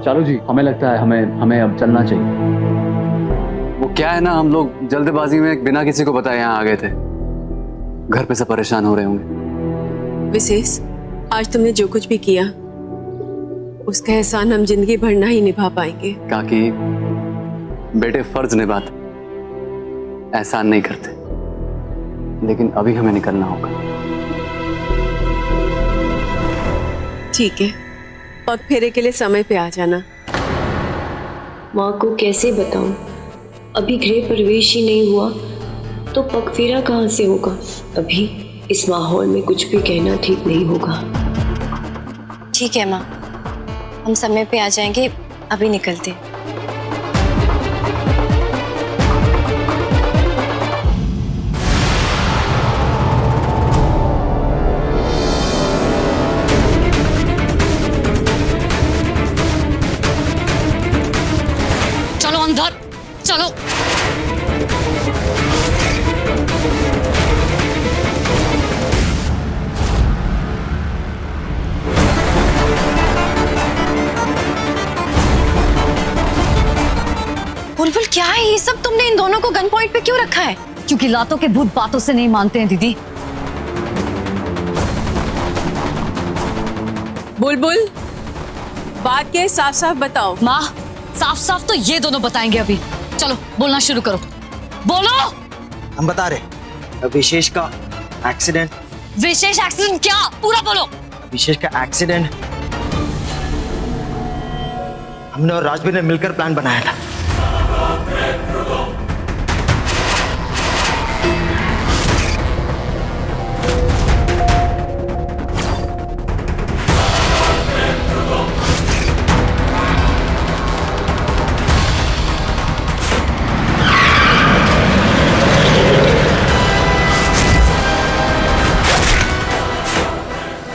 S5: चलो जी, हमें लगता है हमें अब चलना चाहिए। वो क्या है ना, हम लोग जल्दबाजी में बिना किसी को बताए यहाँ आ गए थे। घर पे सब परेशान हो रहे होंगे।
S12: विशेष, आज तुमने जो कुछ भी किया उसका एहसान हम जिंदगी भर ना ही निभा पाएंगे।
S5: काकी, बेटे फर्ज निभाते, एहसान नहीं करते, लेकिन अभी हमें निकलना होगा।
S12: ठीक है, पग फेरे के लिए समय पे आ जाना।
S6: माँ को कैसे बताऊं? अभी गृह प्रवेश ही नहीं हुआ तो पग फेरा कहाँ से होगा? अभी इस माहौल में कुछ भी कहना ठीक नहीं होगा।
S10: ठीक है माँ, हम समय पे आ जाएंगे, अभी निकलते। चलो अंदर चलो। बुलबुल, क्या है ये सब? तुमने इन दोनों को गन पॉइंट पे क्यों रखा है? क्योंकि लातों के भूत बातों से नहीं मानते हैं दीदी।
S12: बुलबुल, बात क्या है, साफ साफ बताओ।
S10: माँ, साफ साफ तो ये दोनों बताएंगे अभी। चलो बोलना शुरू करो, बोलो।
S2: हम बता रहे, विशेष का एक्सीडेंट।
S10: विशेष एक्सीडेंट क्या? पूरा बोलो।
S2: विशेष का एक्सीडेंट हमने और राजवीर ने मिलकर प्लान बनाया था।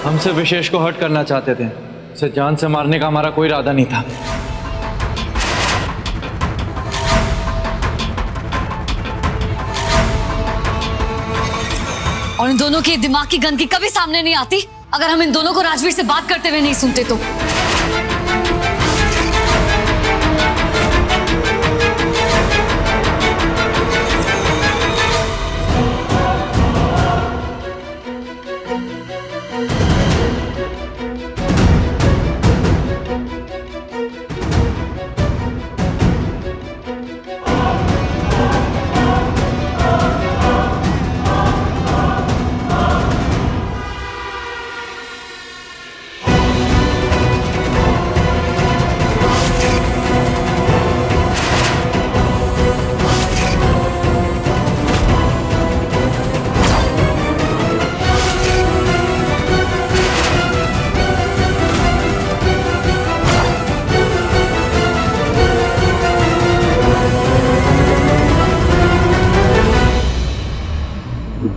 S1: हम सिर्फ विशेष को हर्ट करना चाहते थे, उसे जान से मारने का हमारा कोई इरादा नहीं था।
S10: और इन दोनों की दिमाग की गंदगी कभी सामने नहीं आती अगर हम इन दोनों को राजवीर से बात करते हुए नहीं सुनते तो।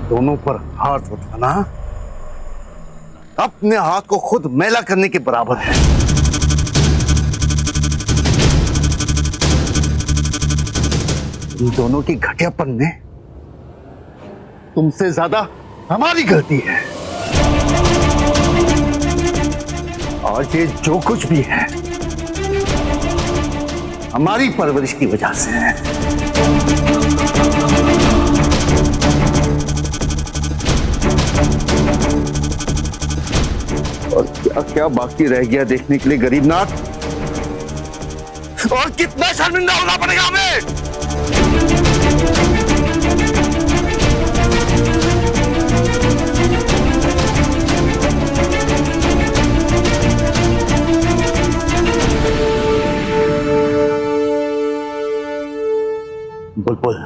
S9: दोनों पर हाथ उठाना अपने हाथ को खुद मैला करने के बराबर है। इन दोनों की घटियापन में तुमसे ज्यादा हमारी गलती है। और ये जो कुछ भी है हमारी परवरिश की वजह से है। और क्या क्या बाकी रह गया देखने के लिए गरीबनाथ?
S3: और कितना शर्मिंदा होना पड़ेगा हमें।
S9: बुलबुल,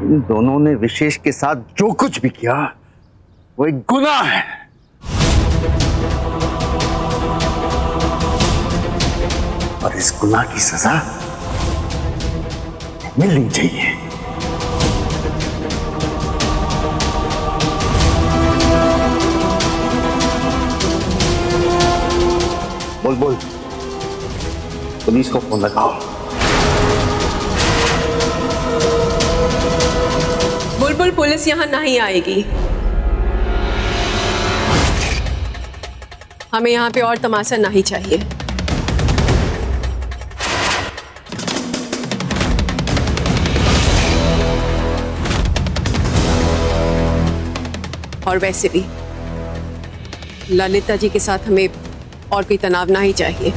S9: इन दोनों ने विशेष के साथ जो कुछ भी किया वो एक गुनाह है। और इस गुनाह की सजा मिलनी चाहिए। बुलबुल, पुलिस को फोन लगाओ।
S12: बुलबुल, पुलिस यहाँ नहीं आएगी। हमें यहाँ पे और तमाशा नहीं चाहिए। और वैसे भी ललिता जी के साथ हमें और कोई तनाव नहीं चाहिए।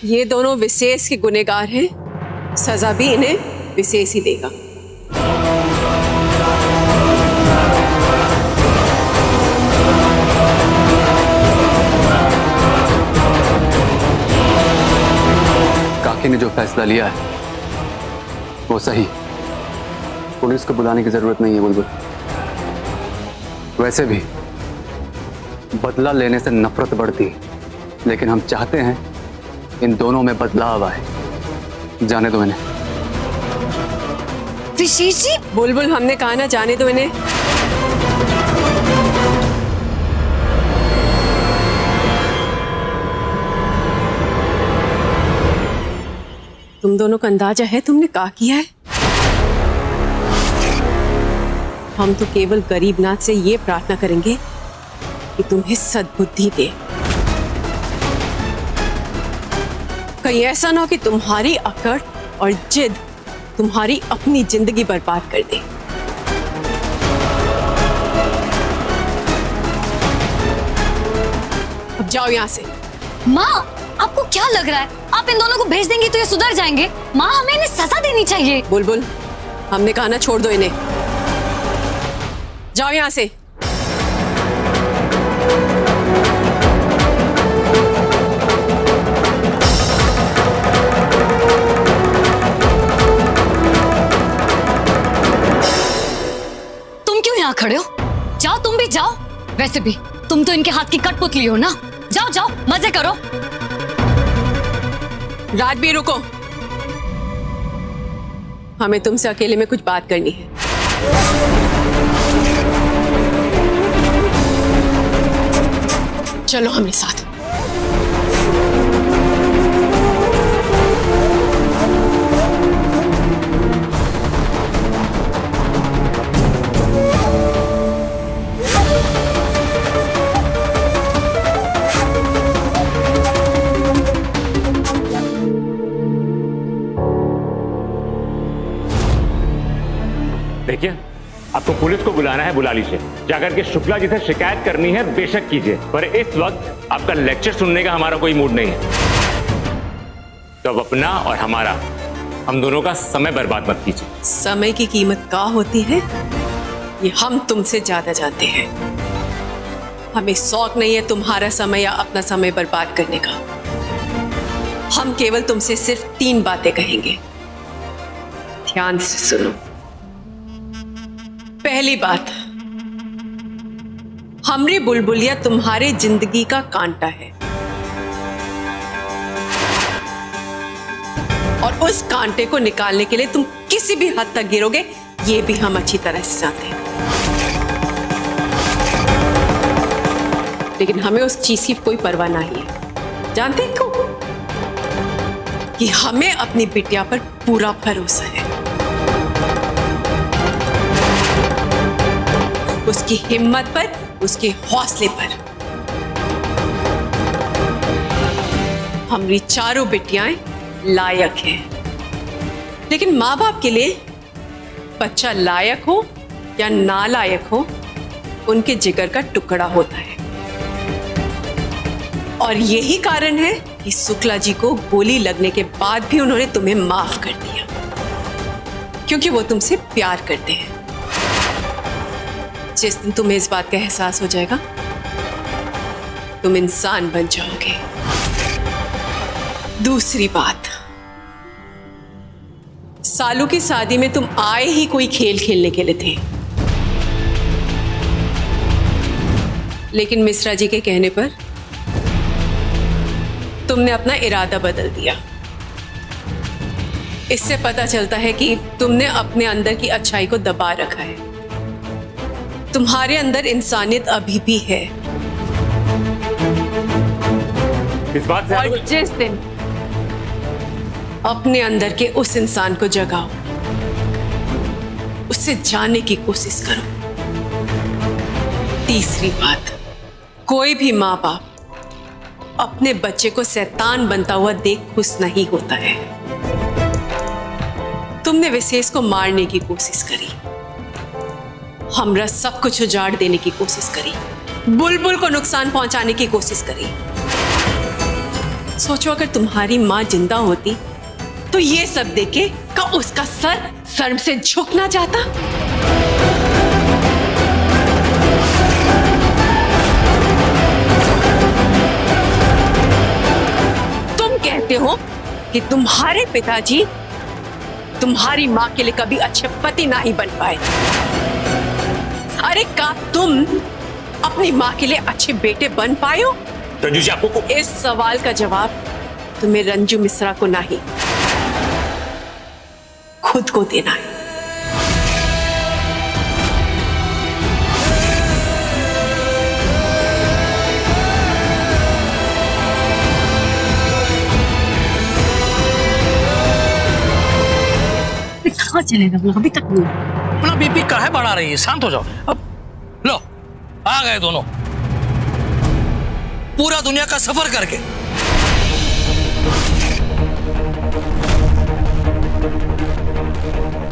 S12: ये दोनों विशेष के गुनहगार हैं, सजा भी इन्हें विशेष ही देगा।
S5: काकी ने जो फैसला लिया है वो सही। पुलिस को बुलाने की जरूरत नहीं है बुलबुल। वैसे भी बदला लेने से नफरत बढ़ती, लेकिन हम चाहते हैं इन दोनों में बदलाव आए। जाने दो इन्हें।
S10: विशेष जी,
S12: बुलबुल, हमने कहा ना जाने दो इन्हें। तुम दोनों का अंदाजा है तुमने क्या किया है? हम तो केवल गरीबनाथ से ये प्रार्थना करेंगे कि तुम्हें सद्बुद्धि दे। कहीं ऐसा ना हो कि तुम्हारी अकड़ और जिद तुम्हारी अपनी जिंदगी बर्बाद कर दे। अब जाओ यहां से।
S10: माँ, आपको क्या लग रहा है आप इन दोनों को भेज देंगी तो ये सुधर जाएंगे? माँ, हमें इन्हें सजा देनी चाहिए।
S12: बुलबुल, हमने कहा ना छोड़ दो इन्हें। जाओ यहां से।
S10: तुम क्यों यहाँ खड़े हो? जाओ, तुम भी जाओ। वैसे भी तुम तो इनके हाथ की कठपुतली हो ना। जाओ जाओ, मजे करो।
S12: राजबीर, रुको। हमें तुमसे अकेले में कुछ बात करनी है। चलो हमारे साथ।
S7: देखिए, आपको पुलिस को बुलाना है, बुला लीजिए। जाकर के शुक्ला जी से शिकायत करनी है, बेशक कीजिए, पर इस वक्त आपका लेक्चर सुनने का हमारा कोई मूड नहीं है। तो अब अपना और हमारा, हम दोनों का समय बर्बाद मत कीजिए।
S12: समय की कीमत क्या होती है ये हम तुमसे ज्यादा जानते हैं। हमें शौक नहीं है तुम्हारा समय या अपना समय बर्बाद करने का। हम केवल तुमसे सिर्फ 3 बातें कहेंगे, ध्यान से सुनो। पहली बात, हमरी बुलबुलिया तुम्हारे जिंदगी का कांटा है और उस कांटे को निकालने के लिए तुम किसी भी हद तक गिरोगे, ये भी हम अच्छी तरह से जानते हैं। लेकिन हमें उस चीज की कोई परवाह नहीं है। जानते क्यों? कि हमें अपनी बिटिया पर पूरा भरोसा है, उसकी हिम्मत पर, उसके हौसले पर। हमारी चारों बिटियाएं लायक हैं, लेकिन माँ बाप के लिए बच्चा लायक हो या नालायक हो, उनके जिगर का टुकड़ा होता है। और यही कारण है कि शुक्ला जी को गोली लगने के बाद भी उन्होंने तुम्हें माफ कर दिया, क्योंकि वो तुमसे प्यार करते हैं। जिस दिन तुम्हें इस बात का एहसास हो जाएगा, तुम इंसान बन जाओगे। दूसरी बात, सालू की शादी में तुम आए ही कोई खेल खेलने के लिए थे, लेकिन मिश्रा जी के कहने पर तुमने अपना इरादा बदल दिया। इससे पता चलता है कि तुमने अपने अंदर की अच्छाई को दबा रखा है। तुम्हारे अंदर इंसानियत अभी भी है।
S7: इस बात से
S12: और जिस दिन अपने अंदर के उस इंसान को जगाओ, उससे जानने की कोशिश करो। तीसरी बात, कोई भी माँ बाप अपने बच्चे को शैतान बनता हुआ देख खुश नहीं होता है। तुमने विशेष को मारने की कोशिश करी, हमरा सब कुछ उजाड़ देने की कोशिश करी, बुलबुल को नुकसान पहुंचाने की कोशिश करी। सोचो अगर तुम्हारी माँ जिंदा होती तो ये सब देखे का उसका सर शर्म से झुक ना जाता। तुम कहते हो कि तुम्हारे पिताजी तुम्हारी माँ के लिए कभी अच्छे पति ना ही बन पाए। अरे का तुम अपनी माँ के लिए अच्छे बेटे बन पाए हो?
S3: रंजू जी, आपको
S12: इस सवाल का जवाब तुम्हें रंजू मिश्रा को नहीं, खुद को देना है।
S4: कहाँ चले गए? अभी तक नहीं।
S3: अपना बीपी काहे बढ़ा रही है? शांत हो जाओ। अब लो, आ गए दोनों, पूरा दुनिया का सफर करके।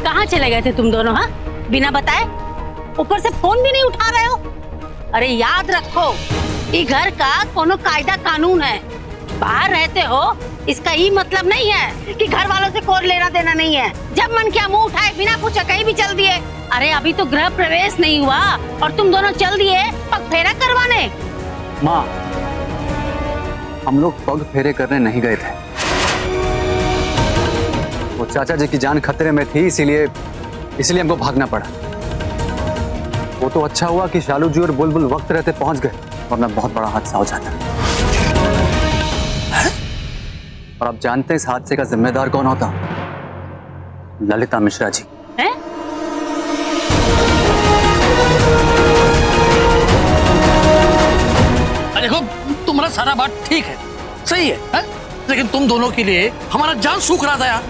S4: कहाँ चले गए थे तुम दोनों? हाँ, बिना बताए, ऊपर से फोन भी नहीं उठा रहे हो। अरे याद रखो, ये घर का कोनो कायदा कानून है। बाहर रहते हो इसका ये मतलब नहीं है कि घर वालों से कोई लेना देना नहीं है। जब मन किया मुंह उठाए, बिना पूछे कहीं भी चल दिए। अरे अभी तो गृह प्रवेश नहीं हुआ और तुम दोनों चल दिए पग फेरा करवाने।
S5: माँ, हम लोग पग फेरे करने नहीं गए थे। वो चाचा जी की जान खतरे में थी, इसीलिए हमको भागना पड़ा। वो तो अच्छा हुआ कि शालू जी और बुलबुल वक्त रहते पहुंच गए, वरना बहुत बड़ा हादसा हो जाता। और आप जानते हैं इस हादसे का जिम्मेदार कौन होता? ललिता मिश्रा जी।
S4: हैं?
S3: देखो, तुम्हारा सारा बात ठीक है, सही है? लेकिन तुम दोनों के लिए हमारा जान सूख रहा था यार।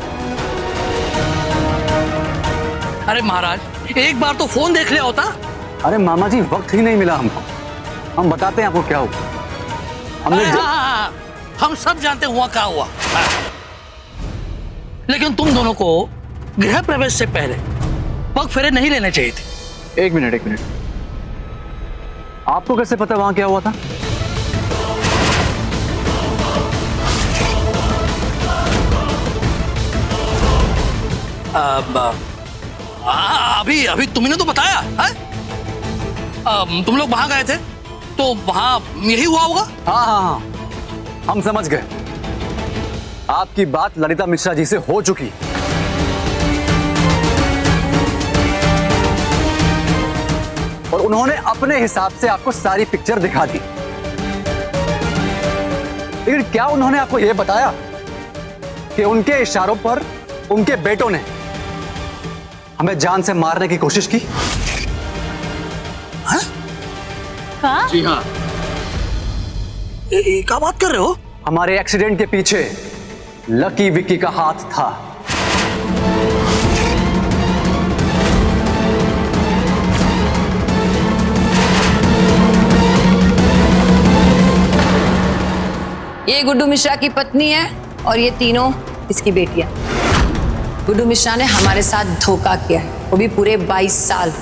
S3: अरे महाराज, एक बार तो फोन देख लिया होता।
S5: अरे मामा जी, वक्त ही नहीं मिला हमको। हम बताते हैं आपको क्या हुआ। हमने
S3: हाँ, हम सब जानते हुआ क्या हुआ। लेकिन तुम दोनों को गृह प्रवेश से पहले पग फेरे नहीं लेने चाहिए थे।
S5: एक मिनट, आपको कैसे पता वहां क्या हुआ था?
S3: अभी तुमने तो बताया है? तुम लोग वहां गए थे तो वहां यही हुआ होगा।
S5: हाँ, हम समझ गए। आपकी बात ललिता मिश्रा जी से हो चुकी। और उन्होंने अपने हिसाब से आपको सारी पिक्चर दिखा दी। लेकिन क्या उन्होंने आपको यह बताया कि उनके इशारों पर उनके बेटों ने हमें जान से मारने की कोशिश की?
S4: हाँ?
S3: जी हाँ। क्या बात कर रहे हो?
S5: हमारे एक्सीडेंट के पीछे लकी विक्की का हाथ था।
S10: ये गुड्डू मिश्रा की पत्नी है और ये तीनों इसकी बेटियां। गुड्डू मिश्रा ने हमारे साथ धोखा किया है, वो भी पूरे 22 साल।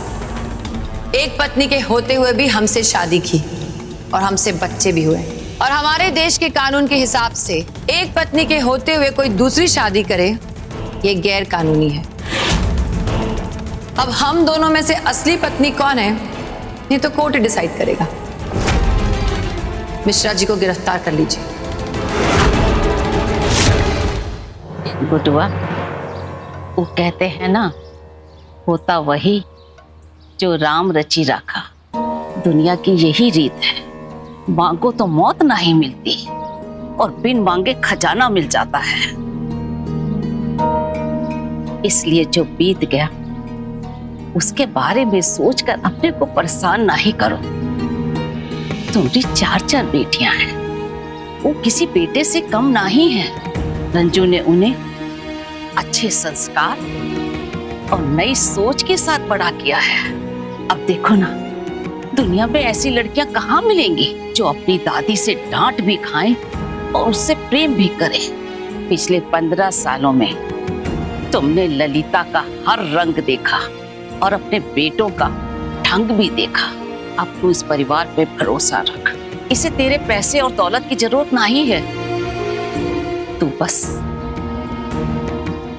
S13: एक पत्नी के होते हुए भी हमसे शादी की और हमसे बच्चे भी हुए, और हमारे देश के कानून के हिसाब से एक पत्नी के होते हुए कोई दूसरी शादी करे ये गैर कानूनी है। अब हम दोनों में से असली पत्नी कौन है ये तो कोर्ट डिसाइड करेगा। मिश्रा जी को गिरफ्तार कर लीजिए।
S11: गुडुआ, वो कहते हैं ना, होता वही जो राम रची राखा। दुनिया की यही रीत है, मांगो तो मौत नहीं मिलती और बिन मांगे खजाना मिल जाता है। इसलिए जो बीत गया उसके बारे में सोचकर अपने को परेशान नहीं करो। तुम्हारी 4 बेटियां हैं, वो किसी बेटे से कम नहीं है। रंजू ने उन्हें अच्छे संस्कार और नई सोच के साथ बड़ा किया है। अब देखो ना, दुनिया में ऐसी लड़कियां कहाँ मिलेंगी जो अपनी दादी से डांट भी खाएं और उससे प्रेम भी करें। पिछले 15 सालों में तुमने ललिता का हर रंग देखा और अपने बेटों का ढंग भी देखा। अब तू इस परिवार पे भरोसा रख, इसे तेरे पैसे और दौलत की जरूरत नहीं है। तू बस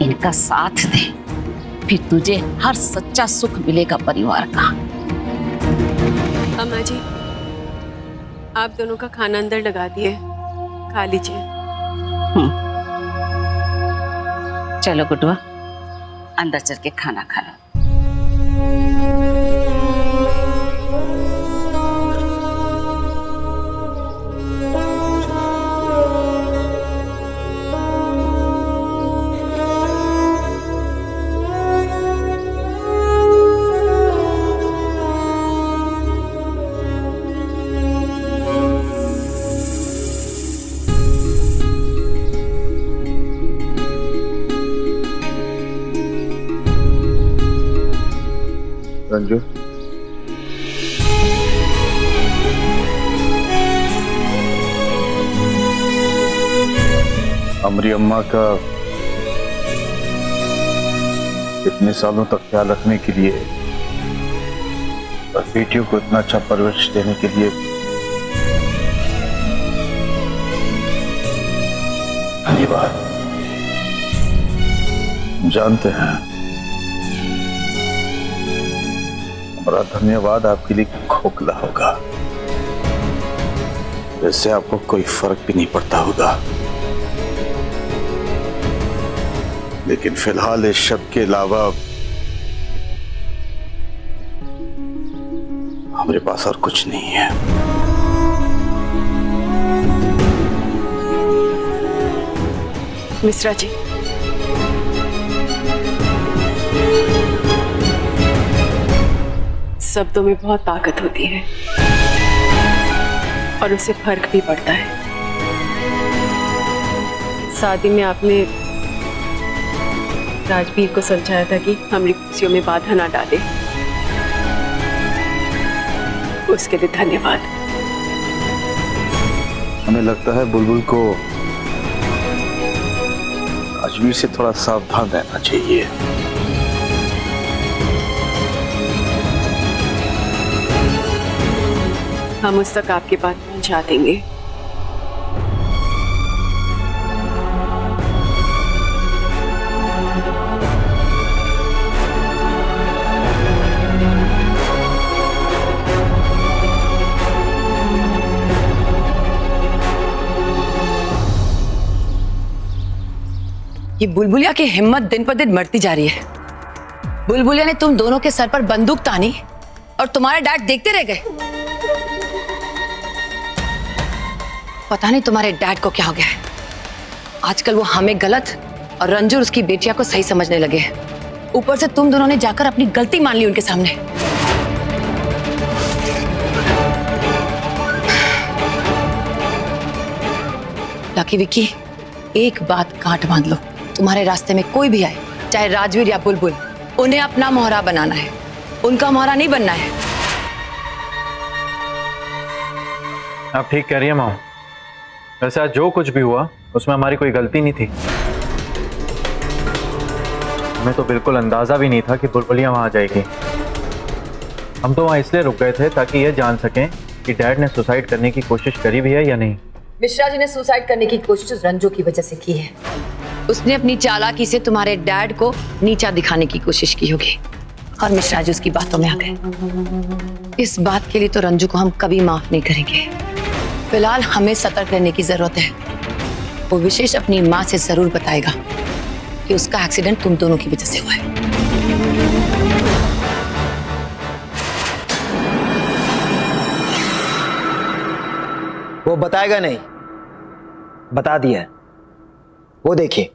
S11: इनका साथ दे, फिर तुझे हर सच्चा सुख मिलेगा परिवार का।
S12: अम्मा जी, आप दोनों का खाना अंदर लगा दिए, खा लीजिए।
S11: चलो गुडुआ, अंदर चल के खाना खा लो।
S9: रंजू, हमारी अम्मा का इतने सालों तक ख्याल रखने के लिए और बेटियों को इतना अच्छा परवरिश देने के लिए धन्यवाद। जानते हैं हमारा धन्यवाद आपके लिए खोखला होगा, वैसे आपको कोई फर्क भी नहीं पड़ता होगा, लेकिन फिलहाल इस शब्द के अलावा हमारे पास और कुछ नहीं है।
S12: मिश्रा जी, शब्दों में बहुत ताकत होती है और उससे फर्क भी पड़ता है। शादी में आपने राजवीर को समझाया था कि हमारी खुशियों में बाधा ना डाले, उसके लिए धन्यवाद।
S9: हमें लगता है बुलबुल को राजवीर से थोड़ा सावधान रहना चाहिए।
S12: हम उस तक आपकी बात पहुंचा देंगे।
S13: ये बुलबुलिया की हिम्मत दिन पर दिन बढ़ती जा रही है। बुलबुलिया ने तुम दोनों के सर पर बंदूक तानी और तुम्हारे डैड देखते रह गए। पता नहीं तुम्हारे डैड को क्या हो गया है। आजकल वो हमें गलत और रंजू और उसकी बेटिया को सही समझने लगे हैं। ऊपर से तुम दोनों ने जाकर अपनी गलती मान ली उनके सामने। लकी विक्की, एक बात गांठ बांध लो, तुम्हारे रास्ते में कोई भी आए, चाहे राजवीर या बुलबुल, उन्हें अपना मोहरा बनाना है, उनका मोहरा नहीं बनना है।
S1: आप ठीक कह रही है माँ। वैसे आज जो कुछ भी हुआ उसमें हमारी कोई गलती नहीं थी। हमें तो बिल्कुल अंदाजा भी नहीं था कि बुलबुलियां वहां आ जाएगी। हम तो वहाँ इसलिए रुक गए थे ताकि ये जान सकें कि डैड ने सुसाइड करने की कोशिश करी भी है या नहीं।
S13: मिश्रा जी ने सुसाइड करने की कोशिश रंजू की वजह से की है। उसने अपनी चालाकी से तुम्हारे डैड को नीचा दिखाने की कोशिश की होगी और मिश्रा जी उसकी बातों में आ गए। इस बात के लिए तो रंजू को हम कभी माफ नहीं करेंगे। फिलहाल हमें सतर्क रहने की जरूरत है। वो विशेष अपनी माँ से जरूर बताएगा कि उसका एक्सीडेंट तुम दोनों की वजह से हुआ है।
S2: वो बताएगा नहीं, बता दिया है। वो देखिए।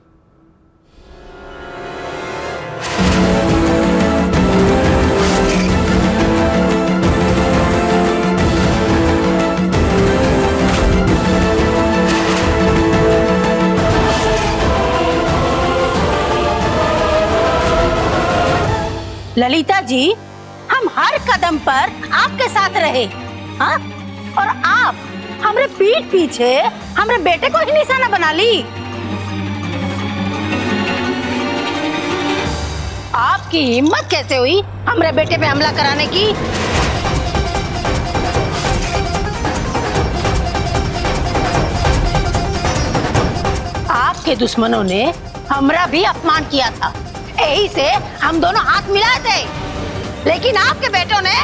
S14: ललिता जी, हम हर कदम पर आपके साथ रहे, हाँ? और आप हमरे पीठ पीछे हमरे बेटे को ही निशाना बना ली। आपकी हिम्मत कैसे हुई हमरे बेटे पे हमला कराने की? आपके दुश्मनों ने हमरा भी अपमान किया था, यही से हम दोनों हाथ मिलाए थे। लेकिन आपके बेटों ने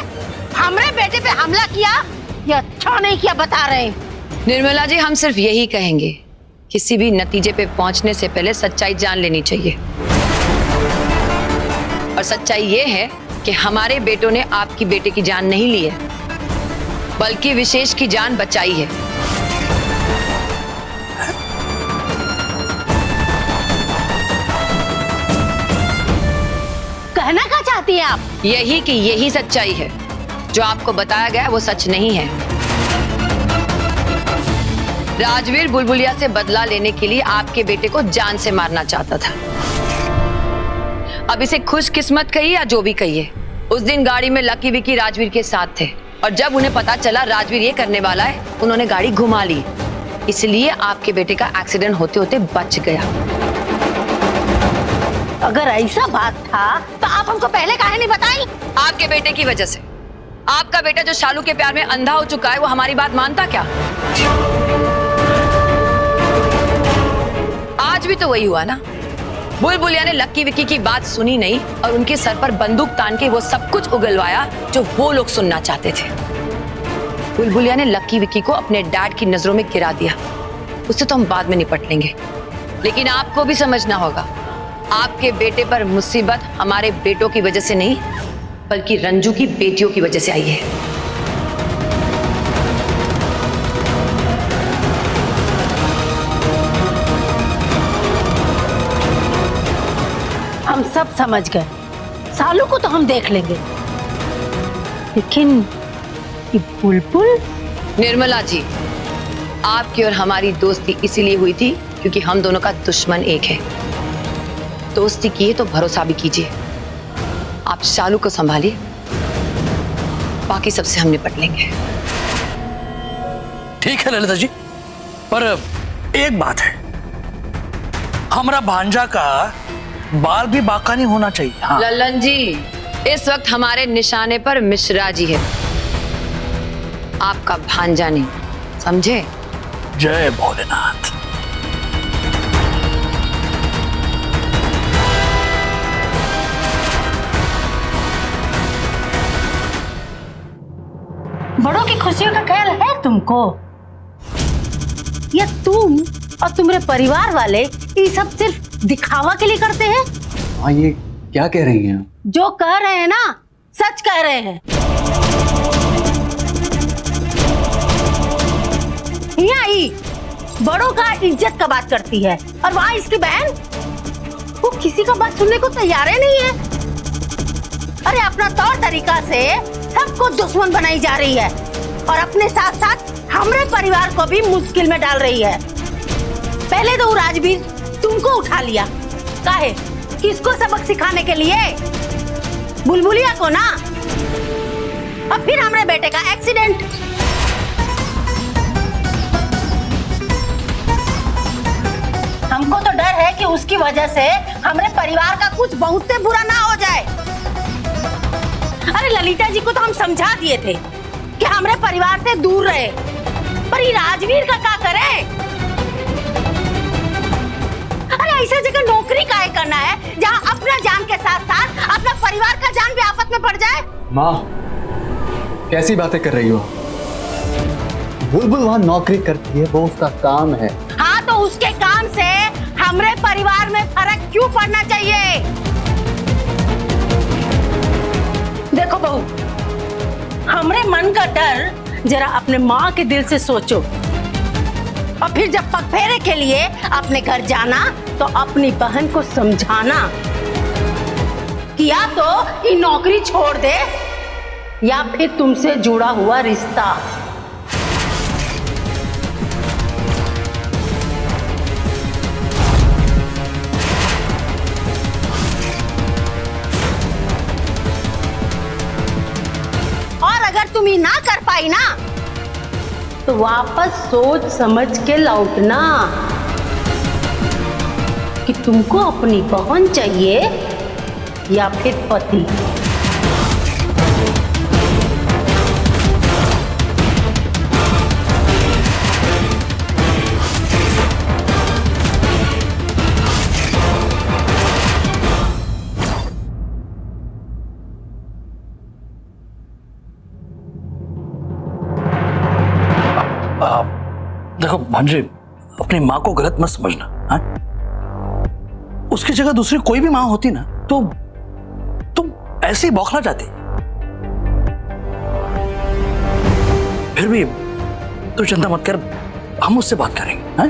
S14: हमरे बेटे पे हमला किया, ये अच्छा नहीं किया, बता रहे।
S13: निर्मला जी, हम सिर्फ यही कहेंगे, किसी भी नतीजे पे पहुंचने से पहले सच्चाई जान लेनी चाहिए। और सच्चाई ये है कि हमारे बेटों ने आपकी बेटे की जान नहीं ली है, बल्कि विशेष की जान बचाई है।
S14: कहना क्या चाहती हैं आप?
S13: यही कि यही सच्चाई है। जो आपको बताया गया वो सच नहीं है। राजवीर बुलबुलिया से बदला लेने के लिए आपके बेटे को जान से मारना चाहता था। अब इसे खुशकिस्मत कहिए या जो भी कहिए, उस दिन गाड़ी में लकी विकी राजवीर के साथ थे और जब उन्हें पता चला राजवीर ये करने वाला है, उन्होंने गाड़ी घुमा ली। इसलिए आपके बेटे का एक्सीडेंट होते होते बच गया।
S14: अगर ऐसा बात था तो आप हमको पहले काहे नहीं बताई?
S13: आपके बेटे की वजह से। आपका बेटा जो शालू के प्यार में अंधा हो चुका है, वो हमारी बात मानता क्या? आज भी तो वही हुआ ना। बुलबुलिया ने लक्की विक्की की बात सुनी नहीं और उनके सर पर बंदूक तान के वो सब कुछ उगलवाया जो वो लोग सुनना चाहते थे। बुलबुलिया ने लक्की विक्की को अपने डैड की नजरों में गिरा दिया। उससे तो हम बाद में निपट लेंगे, लेकिन आपको भी समझना होगा, आपके बेटे पर मुसीबत हमारे बेटों की वजह से नहीं, बल्कि रंजू की बेटियों की वजह से आई है।
S14: हम सब समझ गए, सालू को तो हम देख लेंगे, लेकिन ये बुलबुल?
S13: निर्मला जी, आपकी और हमारी दोस्ती इसीलिए हुई थी क्योंकि हम दोनों का दुश्मन एक है। दोस्ती की है तो भरोसा भी कीजिए। आप शालू को संभालिए, बाकी सबसे हम निपट लेंगे।
S15: ठीक है ललिता जी, पर एक बात है, हमारा भांजा का बाल भी बाका नहीं होना चाहिए। हाँ।
S13: लल्लन जी, इस वक्त हमारे निशाने पर मिश्रा जी है, आपका भांजा नहीं, समझे?
S15: जय भोलेनाथ।
S14: बड़ों की खुशियों का ख्याल है तुमको, या तुम और तुम्हारे परिवार वाले ये सब सिर्फ दिखावा के लिए करते हैं?
S5: हाँ, ये क्या कह रही हैं?
S14: जो कह रहे हैं ना, सच कह रहे हैं। यहाँ ही बड़ों का इज्जत का बात करती है और वहाँ इसकी बहन, वो किसी का बात सुनने को तैयार ही नहीं है। अरे अपना तौर तरीका से सबको दुश्मन बनाई जा रही है और अपने साथ साथ हमारे परिवार को भी मुश्किल में डाल रही है। पहले तो राजवीर तुमको उठा लिया, काहे? किसको सबक सिखाने के लिए? बुलबुलिया को ना। और फिर हमारे बेटे का एक्सीडेंट। हमको तो डर है कि उसकी वजह से हमारे परिवार का कुछ बहुत बुरा ना हो जाए। अरे ललिता जी को तो हम समझा दिए थे कि हमारे परिवार से दूर रहे, पर ये राजवीर का क्या करे? अरे ऐसे जगह नौकरी काहे करना है जहाँ अपना जान के साथ साथ अपना परिवार का जान भी आफत में पड़ जाए?
S5: माँ, कैसी बातें कर रही हो? बुलबुल वहाँ नौकरी करती है, वो उसका काम है।
S14: हाँ, तो उसके काम से हमारे परिवार में फर्क क्यों पड़ना चाहिए? देखो बहू, हमारे मन का डर जरा अपने माँ के दिल से सोचो, और फिर जब पगफेरे के लिए अपने घर जाना तो अपनी बहन को समझाना कि या तो ये नौकरी छोड़ दे या फिर तुमसे जुड़ा हुआ रिश्ता। और अगर तुम ये ना कर पाई ना तो वापस सोच समझ के लौटना कि तुमको अपनी बहन चाहिए या फिर पति।
S15: देखो भांजे, अपनी माँ को गलत मत समझना। हाँ? उसकी जगह दूसरी कोई भी माँ होती ना तो तुम ऐसे ही बौखला जाती। फिर भी तू चिंता मत कर, हम उससे बात करेंगे। हाँ?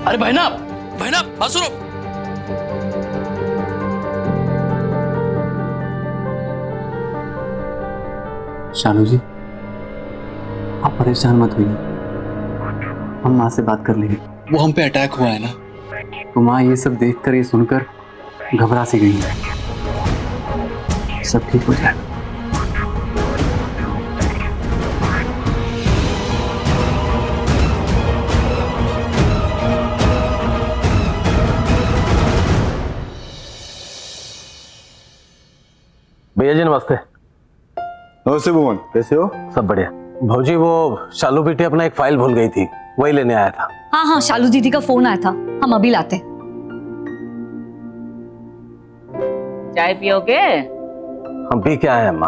S15: अरे बहना, बहना बात सुनो।
S5: शानू जी, आप परेशान मत होइए, हम माँ से बात कर लेंगे। वो हम पे अटैक हुआ है ना, तो माँ ये सब देखकर, ये सुनकर घबरा सी गई है। सब ठीक हो जाएगा।
S3: भैया जी नमस्ते।
S16: नमस्ते भुवन, कैसे हो?
S3: सब बढ़िया। भौजी, वो शालू बेटी अपना एक फाइल भूल गई थी, वही लेने आया था।
S4: हाँ हाँ, शालू दीदी का फोन आया था, हम अभी लाते।
S11: चाय पियोगे?
S3: हम पी के आए हैं अम्मा।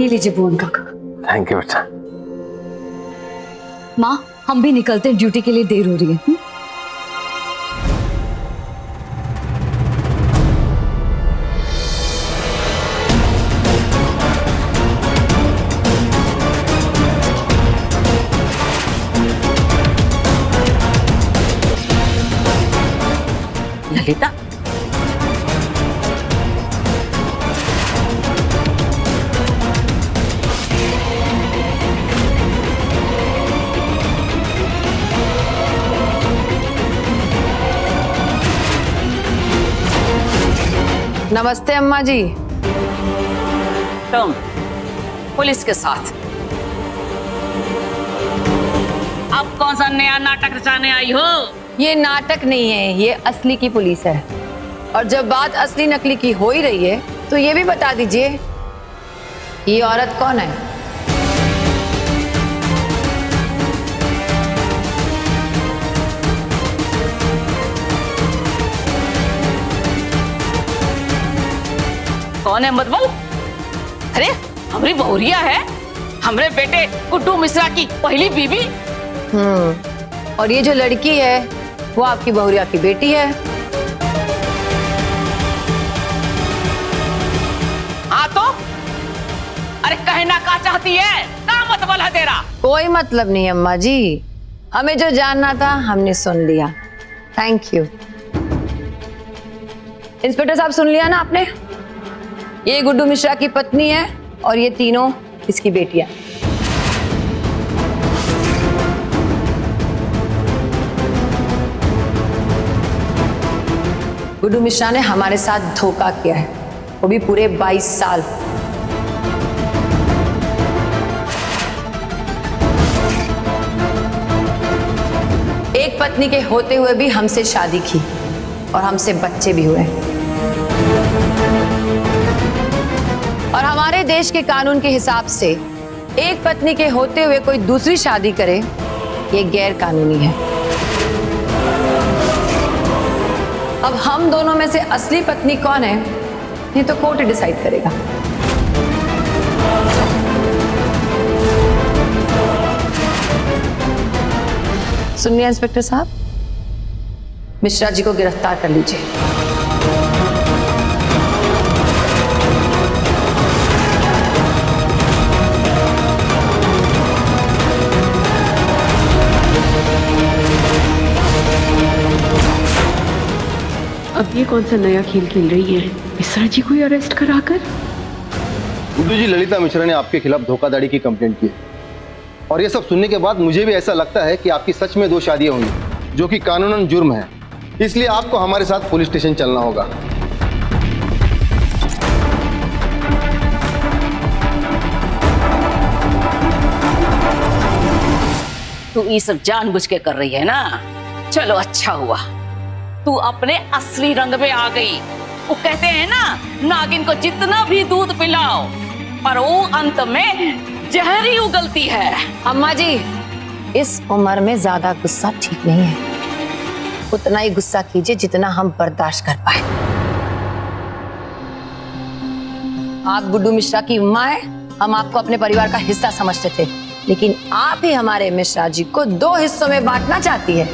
S4: ये लीजिए भुवन काका।
S3: थैंक यू बेटा।
S4: माँ, हम भी निकलते हैं, ड्यूटी के लिए देर हो रही है।
S11: ललिता,
S13: नमस्ते अम्मा जी।
S11: तुम पुलिस के साथ अब कौन सा नया नाटक रचाने आई हो?
S13: ये नाटक नहीं है, ये असली की पुलिस है। और जब बात असली नकली की हो ही रही है तो ये भी बता दीजिए, ये औरत कौन है?
S11: कौन है मतबल? अरे हमारी बहुरिया है, हमरे बेटे गुड्डू मिश्रा की पहली बीवी।
S13: और ये जो लड़की है वो आपकी बहुरिया की बेटी है।
S11: हाँ तो अरे कहना क्या चाहती है? क्या मतलब है तेरा?
S13: कोई मतलब नहीं अम्मा जी, हमें जो जानना था हमने सुन लिया। Thank you. इंस्पेक्टर साहब, सुन लिया ना आपने? ये गुड्डू मिश्रा की पत्नी है और ये तीनों इसकी बेटियां। गुड्डू मिश्रा ने हमारे साथ धोखा किया है, वो भी पूरे 22 साल। एक पत्नी के होते हुए भी हमसे शादी की और हमसे बच्चे भी हुए। और हमारे देश के कानून के हिसाब से एक पत्नी के होते हुए कोई दूसरी शादी करे, ये गैर कानूनी है। अब हम दोनों में से असली पत्नी कौन है, ये तो कोर्ट डिसाइड करेगा। सुनिए इंस्पेक्टर साहब, मिश्रा जी को गिरफ्तार कर लीजिए।
S6: अब ये कौन सा नया खेल खेल रही है, मिश्रा जी को ही अरेस्ट कराकर?
S16: गुड्डू जी, ललिता मिश्रा ने आपके खिलाफ धोखाधड़ी की कंप्लेंट की है और ये सब सुनने के बाद मुझे भी ऐसा लगता है कि आपकी सच में 2 शादियां हुई, जो कि कानूनन जुर्म है। इसलिए आपको हमारे साथ पुलिस स्टेशन चलना होगा।
S11: तू ये सब जानबूझ के कर रही है ना? चलो अच्छा हुआ तू अपने असली रंग में आ गई। वो कहते हैं ना, नागिन को जितना भी दूध पिलाओ पर वो अंत में जहर ही उगलती है।
S13: अम्मा जी, इस उम्र में ज्यादा गुस्सा ठीक नहीं है। उतना ही गुस्सा कीजिए जितना हम बर्दाश्त कर पाए। आप गुड्डू मिश्रा की माँ है, हम आपको अपने परिवार का हिस्सा समझते थे, लेकिन आप ही हमारे मिश्रा जी को 2 हिस्सों में बांटना चाहती है।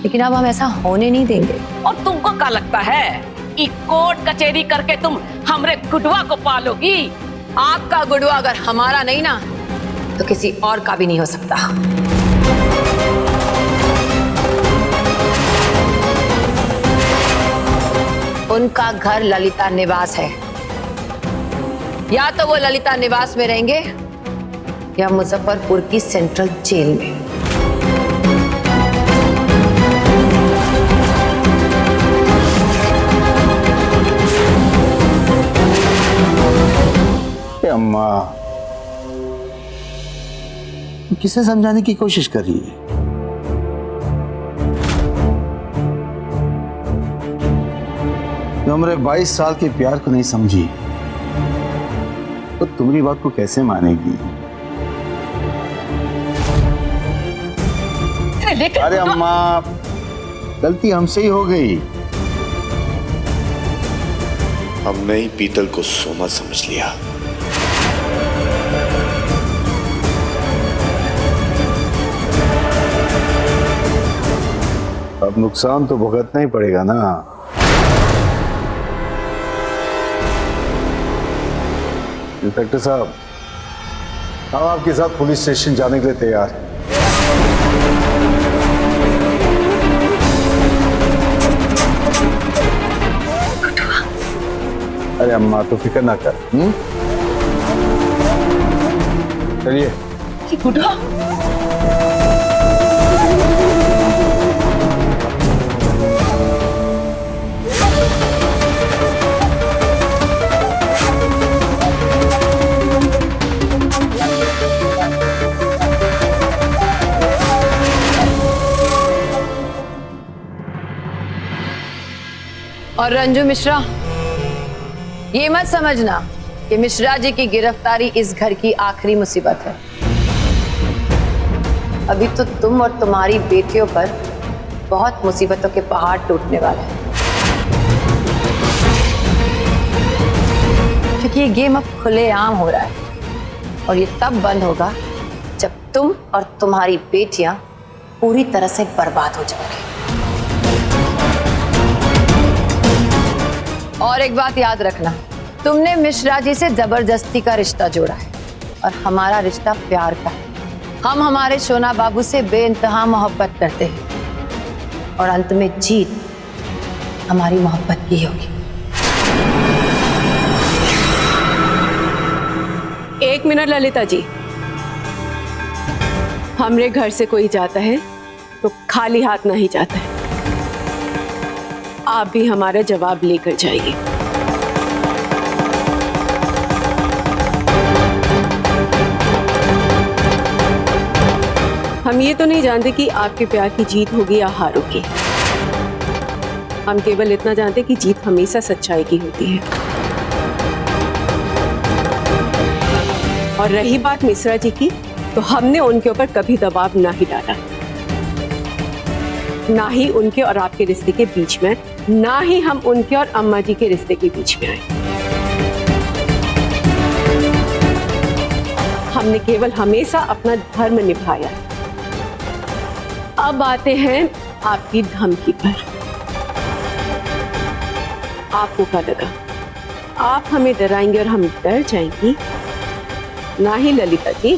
S13: लेकिन अब हम ऐसा होने नहीं देंगे।
S11: और तुमको क्या लगता है कि कोर्ट कचहरी करके तुम हमरे गुडवा को पालोगी?
S13: आपका गुडवा अगर हमारा नहीं ना, तो किसी और का भी नहीं हो सकता। उनका घर ललिता निवास है। या तो वो ललिता निवास में रहेंगे या मुजफ्फरपुर की सेंट्रल जेल में।
S16: अम्मा, तू किसे समझाने की कोशिश कर रही है? तो हमारे 22 साल के प्यार को नहीं समझी तो तुम्हारी बात को कैसे मानेगी? अरे अम्मा, गलती हमसे ही हो गई।
S9: हमने ही पीतल को सोना समझ लिया।
S16: अब नुकसान तो भुगतना ही पड़ेगा ना। इंस्पेक्टर साहब, हम आपके साथ पुलिस स्टेशन जाने के लिए तैयार हैं। अरे अम्मा, तो फिक्र ना कर। चलिए।
S13: और रंजू मिश्रा, ये मत समझना कि मिश्रा जी की गिरफ्तारी इस घर की आखिरी मुसीबत है। अभी तो तुम और तुम्हारी बेटियों पर बहुत मुसीबतों के पहाड़ टूटने वाले हैं, क्योंकि ये गेम अब खुलेआम हो रहा है और ये तब बंद होगा जब तुम और तुम्हारी बेटियां पूरी तरह से बर्बाद हो जाओगी। और एक बात याद रखना, तुमने मिश्रा जी से जबरदस्ती का रिश्ता जोड़ा है और हमारा रिश्ता प्यार का है। हम हमारे सोना बाबू से बेइंतहा मोहब्बत करते हैं और अंत में जीत हमारी मोहब्बत की होगी।
S12: 1 मिनट ललिता जी, हमरे घर से कोई जाता है तो खाली हाथ नहीं जाता है। आप भी हमारा जवाब लेकर जाइए। हम ये तो नहीं जानते कि आपके प्यार की जीत होगी या हारोगी। हम केवल इतना जानते कि जीत हमेशा सच्चाई की होती है। और रही बात मिश्रा जी की, तो हमने उनके ऊपर कभी दबाव ना ही डाला, ना ही उनके और आपके रिश्ते के बीच में, ना ही हम उनके और अम्मा जी के रिश्ते के बीच में आए। हमने केवल हमेशा अपना धर्म निभाया। अब आते हैं आपकी धमकी पर। आपको क्या लगा आप हमें डराएंगे और हम डर जाएंगी? ना ही ललिता जी,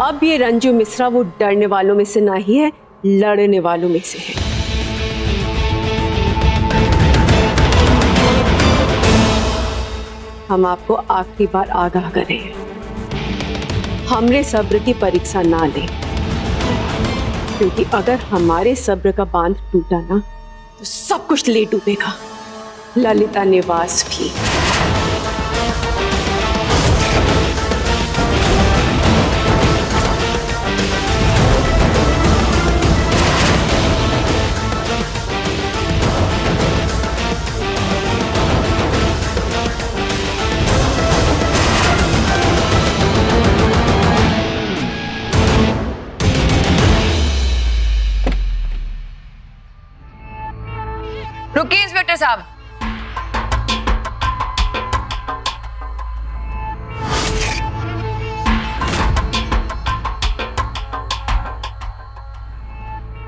S12: अब ये रंजू मिश्रा वो डरने वालों में से ना ही है, लड़ने वालों में से है। हम आपको आखिरी बार आगाह कर रहे हैं, हमने सब्र की परीक्षा ना लें, क्योंकि अगर हमारे सब्र का बांध टूटा ना तो सब कुछ ले डूबेगा, ललिता निवास भी।
S13: रुकिए इंस्पेक्टर साहब।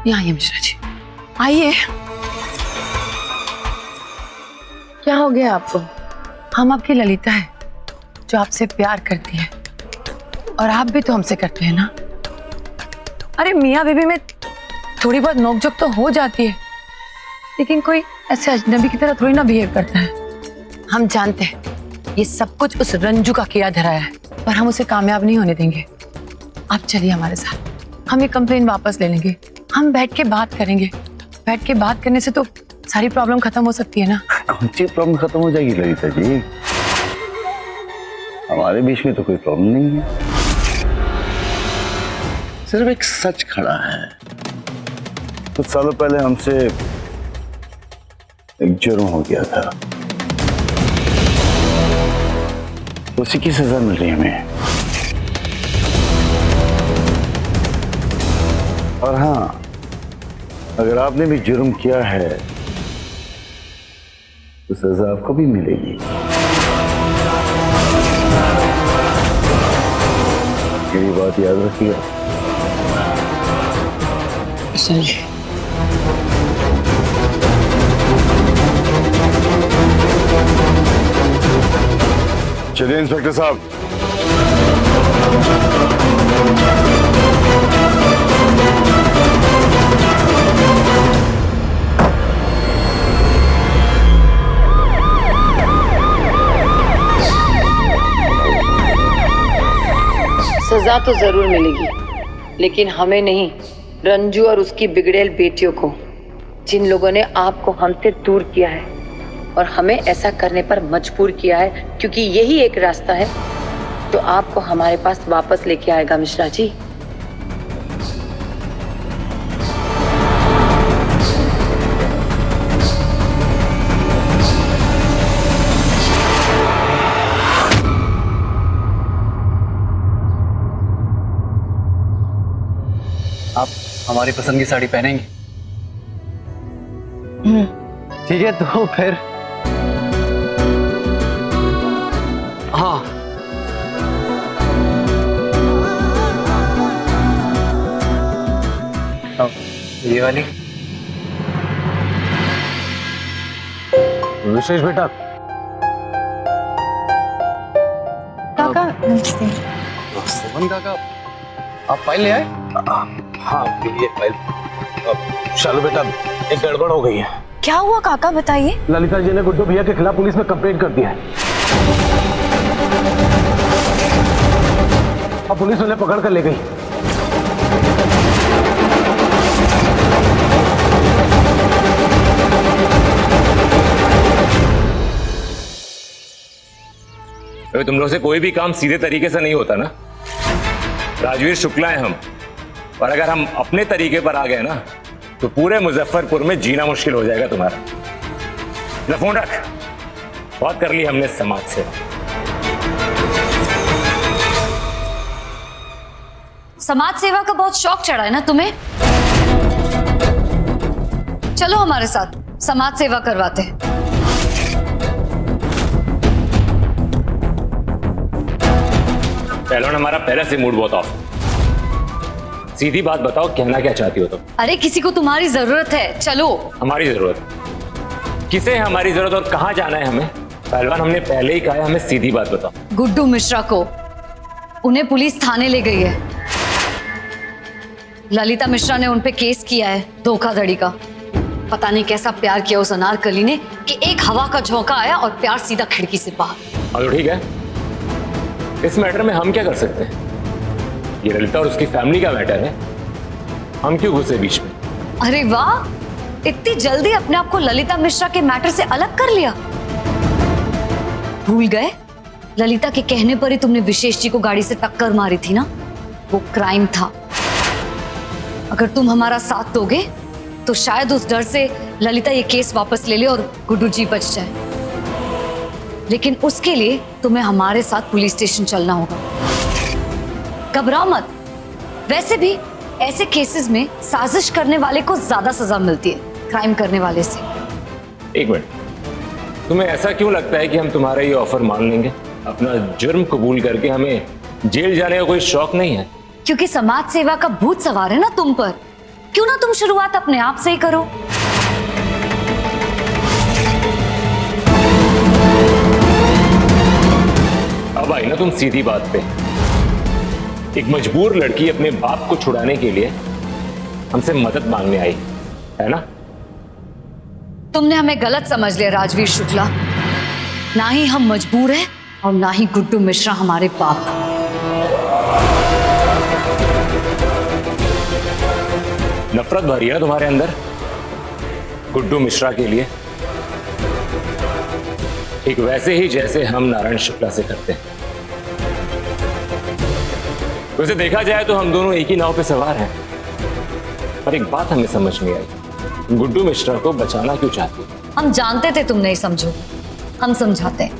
S13: यहाँ आइए मिश्रा जी, आइए।
S4: क्या हो गया आपको? हम आपकी ललिता है जो आपसे प्यार करती है, और आप भी तो हमसे करते हैं ना। अरे मियाँ बीबी में थोड़ी बहुत नोकझोंक तो हो जाती है, लेकिन कोई ऐसे अजनबी की तरह थोड़ी ना बिहेव करता है। हम जानते हैं ये सब कुछ उस रंजू का किया धरा है, पर हम उसे कामयाब नहीं होने देंगे। आप चलिए हमारे साथ, हम ये कंप्लेन वापस ले लेंगे, हम बैठ के बात करेंगे। बैठ के बात करने से तो सारी प्रॉब्लम खत्म हो सकती है ना।
S9: कौन सी प्रॉब्लम खत्म हो जाएगी ललिता जी? हमारे बीच में तो कोई प्रॉब्लम नहीं है, सिर्फ एक सच खड़ा है। कुछ सालों पहले हमसे एक जुर्म हो गया था, उसी की सजा मिल रही है हमें। और हाँ, अगर आपने भी जुर्म किया है तो सजा आपको भी मिलेगी। मेरी बात याद रखिएगा।
S13: चलिए।
S9: चलिए इंस्पेक्टर साहब।
S13: सजा तो जरूर मिलेगी, लेकिन हमें नहीं, रंजू और उसकी बिगड़ेल बेटियों को, जिन लोगों ने आपको हमसे दूर किया है और हमें ऐसा करने पर मजबूर किया है, क्योंकि यही एक रास्ता है तो आपको हमारे पास वापस लेके आएगा मिश्रा जी।
S5: आप हमारी पसंद की साड़ी पहनेंगी? ठीक है, तो फिर हाँ, ये वाली।
S3: विशेष बेटा।
S4: काका नमस्ते।
S5: सुमन काका, आप फाइल ले आए?
S3: हाँ, ये फाइल। शालू बेटा, एक गड़बड़ हो गई है।
S10: क्या हुआ काका, बताइए।
S3: ललिता जी ने गुड्डू भैया के खिलाफ पुलिस में कंप्लेंट कर दिया है। अब पुलिस उन्हें पकड़ कर ले गई।
S7: तुम लोग से कोई भी काम सीधे तरीके से नहीं होता ना। राजवीर शुक्ला है हम, और अगर हम अपने तरीके पर आ गए ना तो पूरे मुजफ्फरपुर में जीना मुश्किल हो जाएगा तुम्हारा। ले फोन रख, बहुत कर ली हमने समाज सेवा।
S13: समाज सेवा का बहुत शौक चढ़ा है ना तुम्हें? चलो हमारे साथ समाज सेवा करवाते हैं।
S7: पहलवान, हमारा पहले से मूड बहुत ऑफ। सीधी बात बताओ, कहना क्या चाहती हो तुम?
S13: अरे किसी को तुम्हारी जरूरत है, चलो।
S7: हमारी जरूरत? किसे है हमारी जरूरत और कहाँ जाना है हमें? पहलवान, हमने पहले ही कहा है, हमें सीधी बात बताओ।
S13: गुड्डू मिश्रा को, उन्हें पुलिस थाने ले गई है। ललिता मिश्रा ने उन पे केस किया है धोखाधड़ी का। पता नहीं कैसा प्यार किया उस अनारकली ने कि एक हवा का झोंका आया और प्यार सीधा खिड़की से बाहर।
S7: अब ठीक है, इस मैटर में हम क्या कर सकते हैं? ये ललिता और उसकी फैमिली का मैटर है, हम क्यों घुसे बीच में?
S13: अरे वाह, इतनी जल्दी अपने आप को ललिता मिश्रा के मैटर से अलग कर लिया। भूल गए ललिता के कहने पर ही तुमने विशेष जी को गाड़ी से टक्कर मारी थी ना? वो क्राइम था। अगर तुम हमारा साथ दोगे तो शायद उस डर से ललिता ये केस वापस ले ले और गुड्डू जी बच जाए। लेकिन उसके लिए तुम्हें हमारे साथ पुलिस स्टेशन चलना होगा। घबराओ मत। वैसे भी ऐसे केसेस में साजिश करने वाले को ज्यादा सजा मिलती है क्राइम करने वाले से।
S7: एक मिनट, तुम्हें ऐसा क्यों लगता है कि हम तुम्हारा ये ऑफर मान लेंगे? अपना जुर्म कबूल करके हमें जेल जाने का कोई शौक नहीं है।
S13: क्योंकि समाज सेवा का भूत सवार है ना तुम पर। क्यों ना तुम शुरुआत अपने आप से ही करो।
S7: अब आई ना तुम सीधी बात पे। एक मजबूर लड़की अपने बाप को छुड़ाने के लिए हमसे मदद मांगने आई है ना?
S13: तुमने हमें गलत समझ लिया राजवीर शुक्ला। ना ही हम मजबूर हैं और ना ही गुड्डू मिश्रा हमारे बाप।
S7: नफरत भरी है ना तुम्हारे अंदर गुड्डू मिश्रा के लिए, ठीक वैसे ही जैसे हम नारायण शुक्ला से करते हैं। वैसे देखा जाए तो हम दोनों एक ही नाव पे सवार हैं। पर एक बात हमें समझ नहीं आई, गुड्डू मिश्रा को बचाना क्यों चाहती?
S13: हम जानते थे तुम नहीं समझोगे, हम समझाते हैं।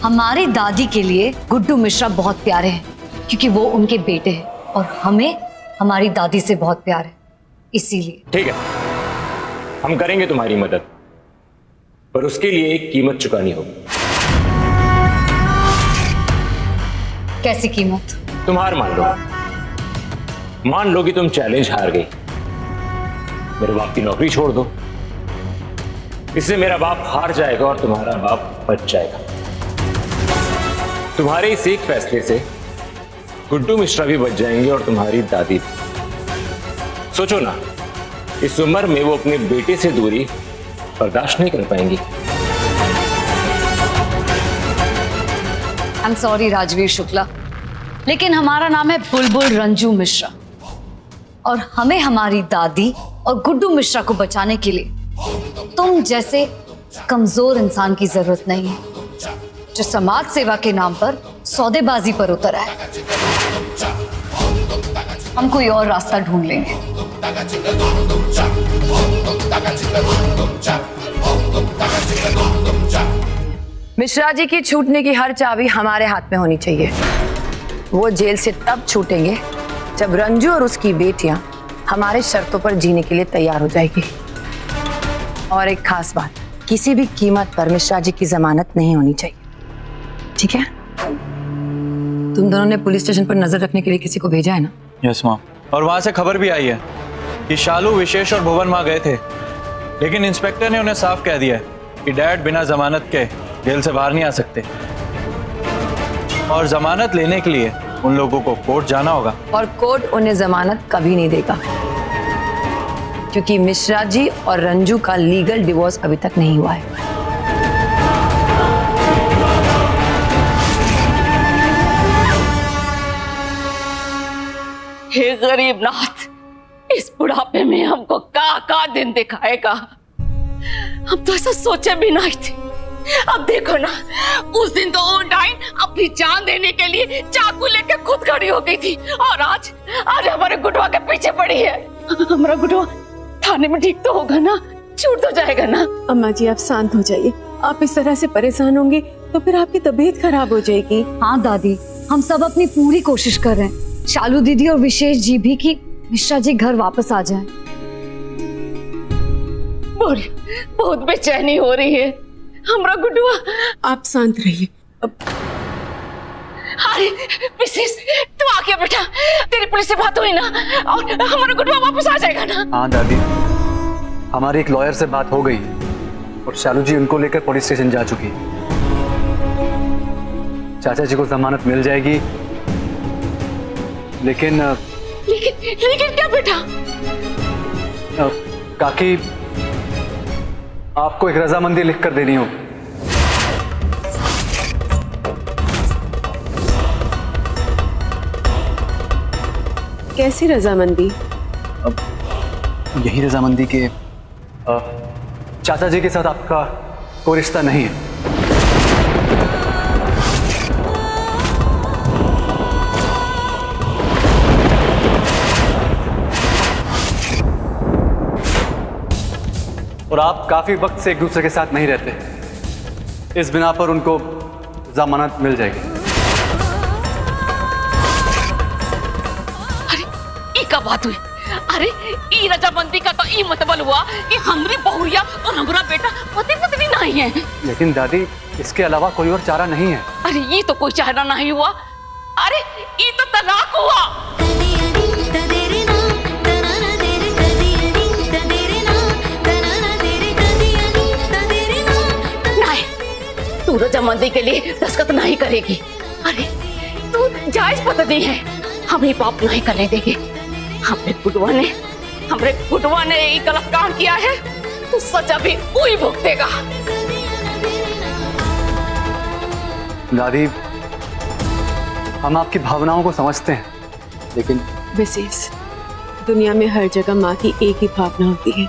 S13: हमारी दादी के लिए गुड्डू मिश्रा बहुत प्यारे हैं क्योंकि वो उनके बेटे हैं और हमें हमारी दादी से बहुत प्यार है, इसीलिए।
S7: ठीक है, हम करेंगे तुम्हारी मदद, पर उसके लिए एक कीमत चुकानी होगी।
S13: कैसी कीमत?
S7: तुम हार मान लो कि तुम चैलेंज हार गई, मेरे बाप की नौकरी छोड़ दो। इससे मेरा बाप हार जाएगा और तुम्हारा बाप बच जाएगा। तुम्हारे इस एक फैसले से गुड्डू मिश्रा भी बच जाएंगे और तुम्हारी दादी भी। सोचो ना, इस उम्र में वो अपने बेटे से दूरी बर्दाश्त नहीं कर पाएंगी।
S13: I am sorry Rajveer Shukla, लेकिन हमारा नाम है बुलबुल रंजू मिश्रा और हमें हमारी दादी और गुड्डू मिश्रा को बचाने के लिए तुम जैसे कमजोर इंसान की जरूरत नहीं है जो समाज सेवा के नाम पर सौदेबाजी पर उतर है। हम कोई और रास्ता ढूंढ लेंगे। मिश्रा जी की छूटने की हर चाबी हमारे हाथ में होनी चाहिए। वो जेल से तब छूटेंगे जब रंजू और उसकी बेटियां हमारे शर्तों पर जीने के लिए तैयार हो जाएगी। और एक खास बात, किसी भी कीमत पर मिश्रा जी की जमानत नहीं होनी चाहिए, ठीक है? तुम दोनों ने पुलिस स्टेशन पर नजर रखने के लिए किसी को भेजा है ना?
S5: यस माँ, और वहाँ से खबर भी आई है कि शालू, विशेष और भुवन वहाँ गए थे, लेकिन इंस्पेक्टर ने उन्हें साफ कह दिया कि डैड बिना जमानत के जेल से बाहर नहीं आ सकते और जमानत लेने के लिए उन लोगों को कोर्ट जाना होगा। और
S13: कोर्ट उन्हें जमानत कभी नहीं देगा क्योंकि मिश्रा जी और रंजू का लीगल डिवोर्स अभी तक नहीं हुआ है।
S11: हे गरीब नाथ, इस बुढ़ापे में हमको का दिन दिखाएगा। हम तो ऐसा सोचे भी नहीं थे। अब देखो ना, उस दिन तो ओडाइन अपनी जान देने के लिए चाकू लेके खुद खड़े बड़ी हो गई थी और आज आज हमारे गुडवा के पीछे पड़ी है। हमारा गुडवा थाने में ठीक तो होगा ना, छूट तो जाएगा ना।
S12: अम्मा जी आप शांत हो जाइए, आप इस तरह से परेशान होंगे तो फिर आपकी तबीयत खराब हो जाएगी।
S4: हाँ दादी, हम सब अपनी पूरी कोशिश कर रहे हैं, शालू दीदी और विशेष जी भी, कि मिश्रा जी घर वापस आ जाए।
S11: बहुत बेचैनी हो रही है हमारा गुडवा।
S12: आप शांत रहिए।
S11: अरे विशेष तू आ गया बेटा, तेरी पुलिस से बात हुई ना और हमारा गुडवा वापस आ जाएगा ना?
S5: हाँ दादी, हमारी एक लॉयर से बात हो गई और शालू जी उनको लेकर पुलिस स्टेशन जा चुकी है। चाचा जी को जमानत मिल जाएगी, लेकिन
S11: क्या बेटा?
S5: काकी आपको एक रजामंदी लिख कर देनी होगी।
S12: कैसी रजामंदी?
S5: यही रजामंदी के चाचा जी के साथ आपका कोई रिश्ता नहीं है। और आप काफी वक्त से एक दूसरे के साथ नहीं रहते, इस बिना पर उनको जमानत मिल जाएगी।
S11: अरे ई का बात हुई? अरे ई रजामंदी का तो ई मतलब हुआ कि हमरी बहुरिया और हमारा बेटा पति पत्नी नहीं है।
S5: लेकिन दादी इसके अलावा कोई और चारा नहीं है।
S11: अरे ये तो कोई चारा नहीं हुआ, अरे ये तो तलाक हुआ। तू रजामंदी के लिए दस्तखत नहीं करेगी। अरे तू जायज पत्नी है, हम ये पाप नहीं करने देंगे। हमरे गुडवा ने ये गलत काम किया है तो सजा भी वही भुगतेगा।
S5: दादी हम आपकी भावनाओं को समझते हैं, लेकिन
S12: विशेष दुनिया में हर जगह माँ की एक ही भावना होती है,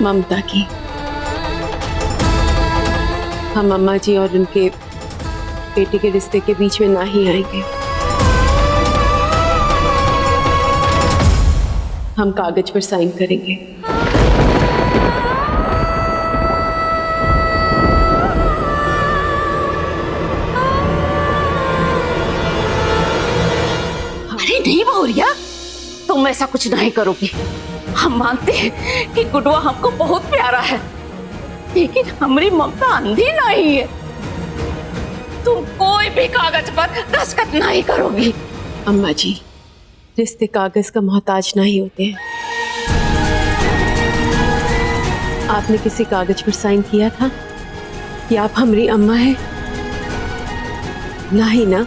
S12: ममता की। हम अम्मा जी और उनके बेटे के रिश्ते के बीच में ना ही आएंगे। हम कागज पर साइन करेंगे।
S11: अरे नहीं बहुरिया, तुम ऐसा कुछ नहीं करोगी। हम मानते हैं कि गुडवा हमको बहुत प्यारा है, लेकिन हमारी ममता अंधी नहीं है। तुम कोई भी कागज पर दस्तखत नहीं करोगी।
S12: अम्मा जी रिश्ते कागज का मोहताज नहीं होते हैं। आपने किसी कागज पर साइन किया था कि आप हमारी अम्मा हैं? नहीं ना?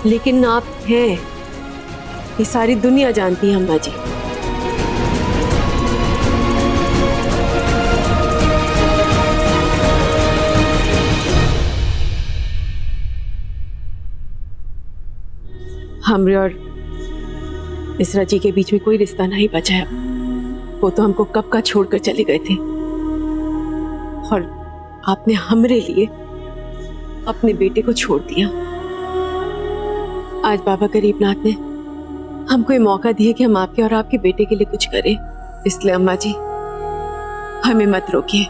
S12: लेकिन आप हैं, ये सारी दुनिया जानती है अम्मा जी। हमरे और मिश्रा जी के बीच में कोई रिश्ता नहीं बचा है। वो तो हमको कब का छोड़कर चले गए थे, और आपने हमरे लिए अपने बेटे को छोड़ दिया। आज बाबा गरीबनाथ ने हमको ये मौका दिया कि हम आपके और आपके बेटे के लिए कुछ करें। इसलिए अम्मा जी हमें मत रोकिए,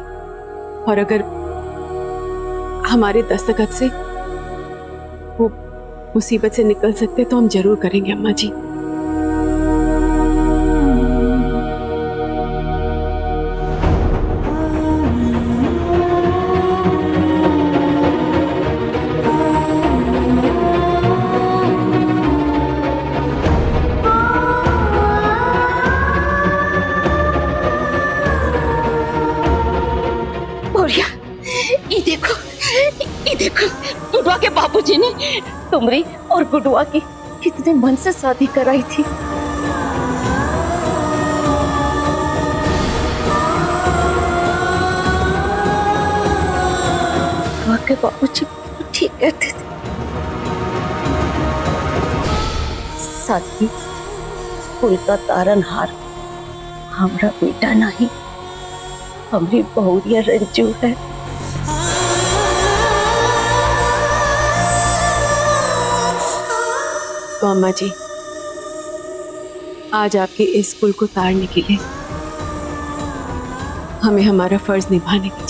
S12: और अगर हमारे दस्तखत से वो मुसीबत से निकल सकते तो हम जरूर करेंगे अम्मा जी।
S11: ये देखो गुडवा के बाबूजी ने तुमरी और गुडवा की कितने मन से शादी कराई थी। गुडवा के बाबूजी ठीक कहते थे। साथी कुल का तारनहार हमारा बेटा नहीं, हमारी बहुरिया रंजू है।
S12: तो अम्मा जी, आज आपके इस कुल को तारने के लिए हमें हमारा फर्ज निभाने की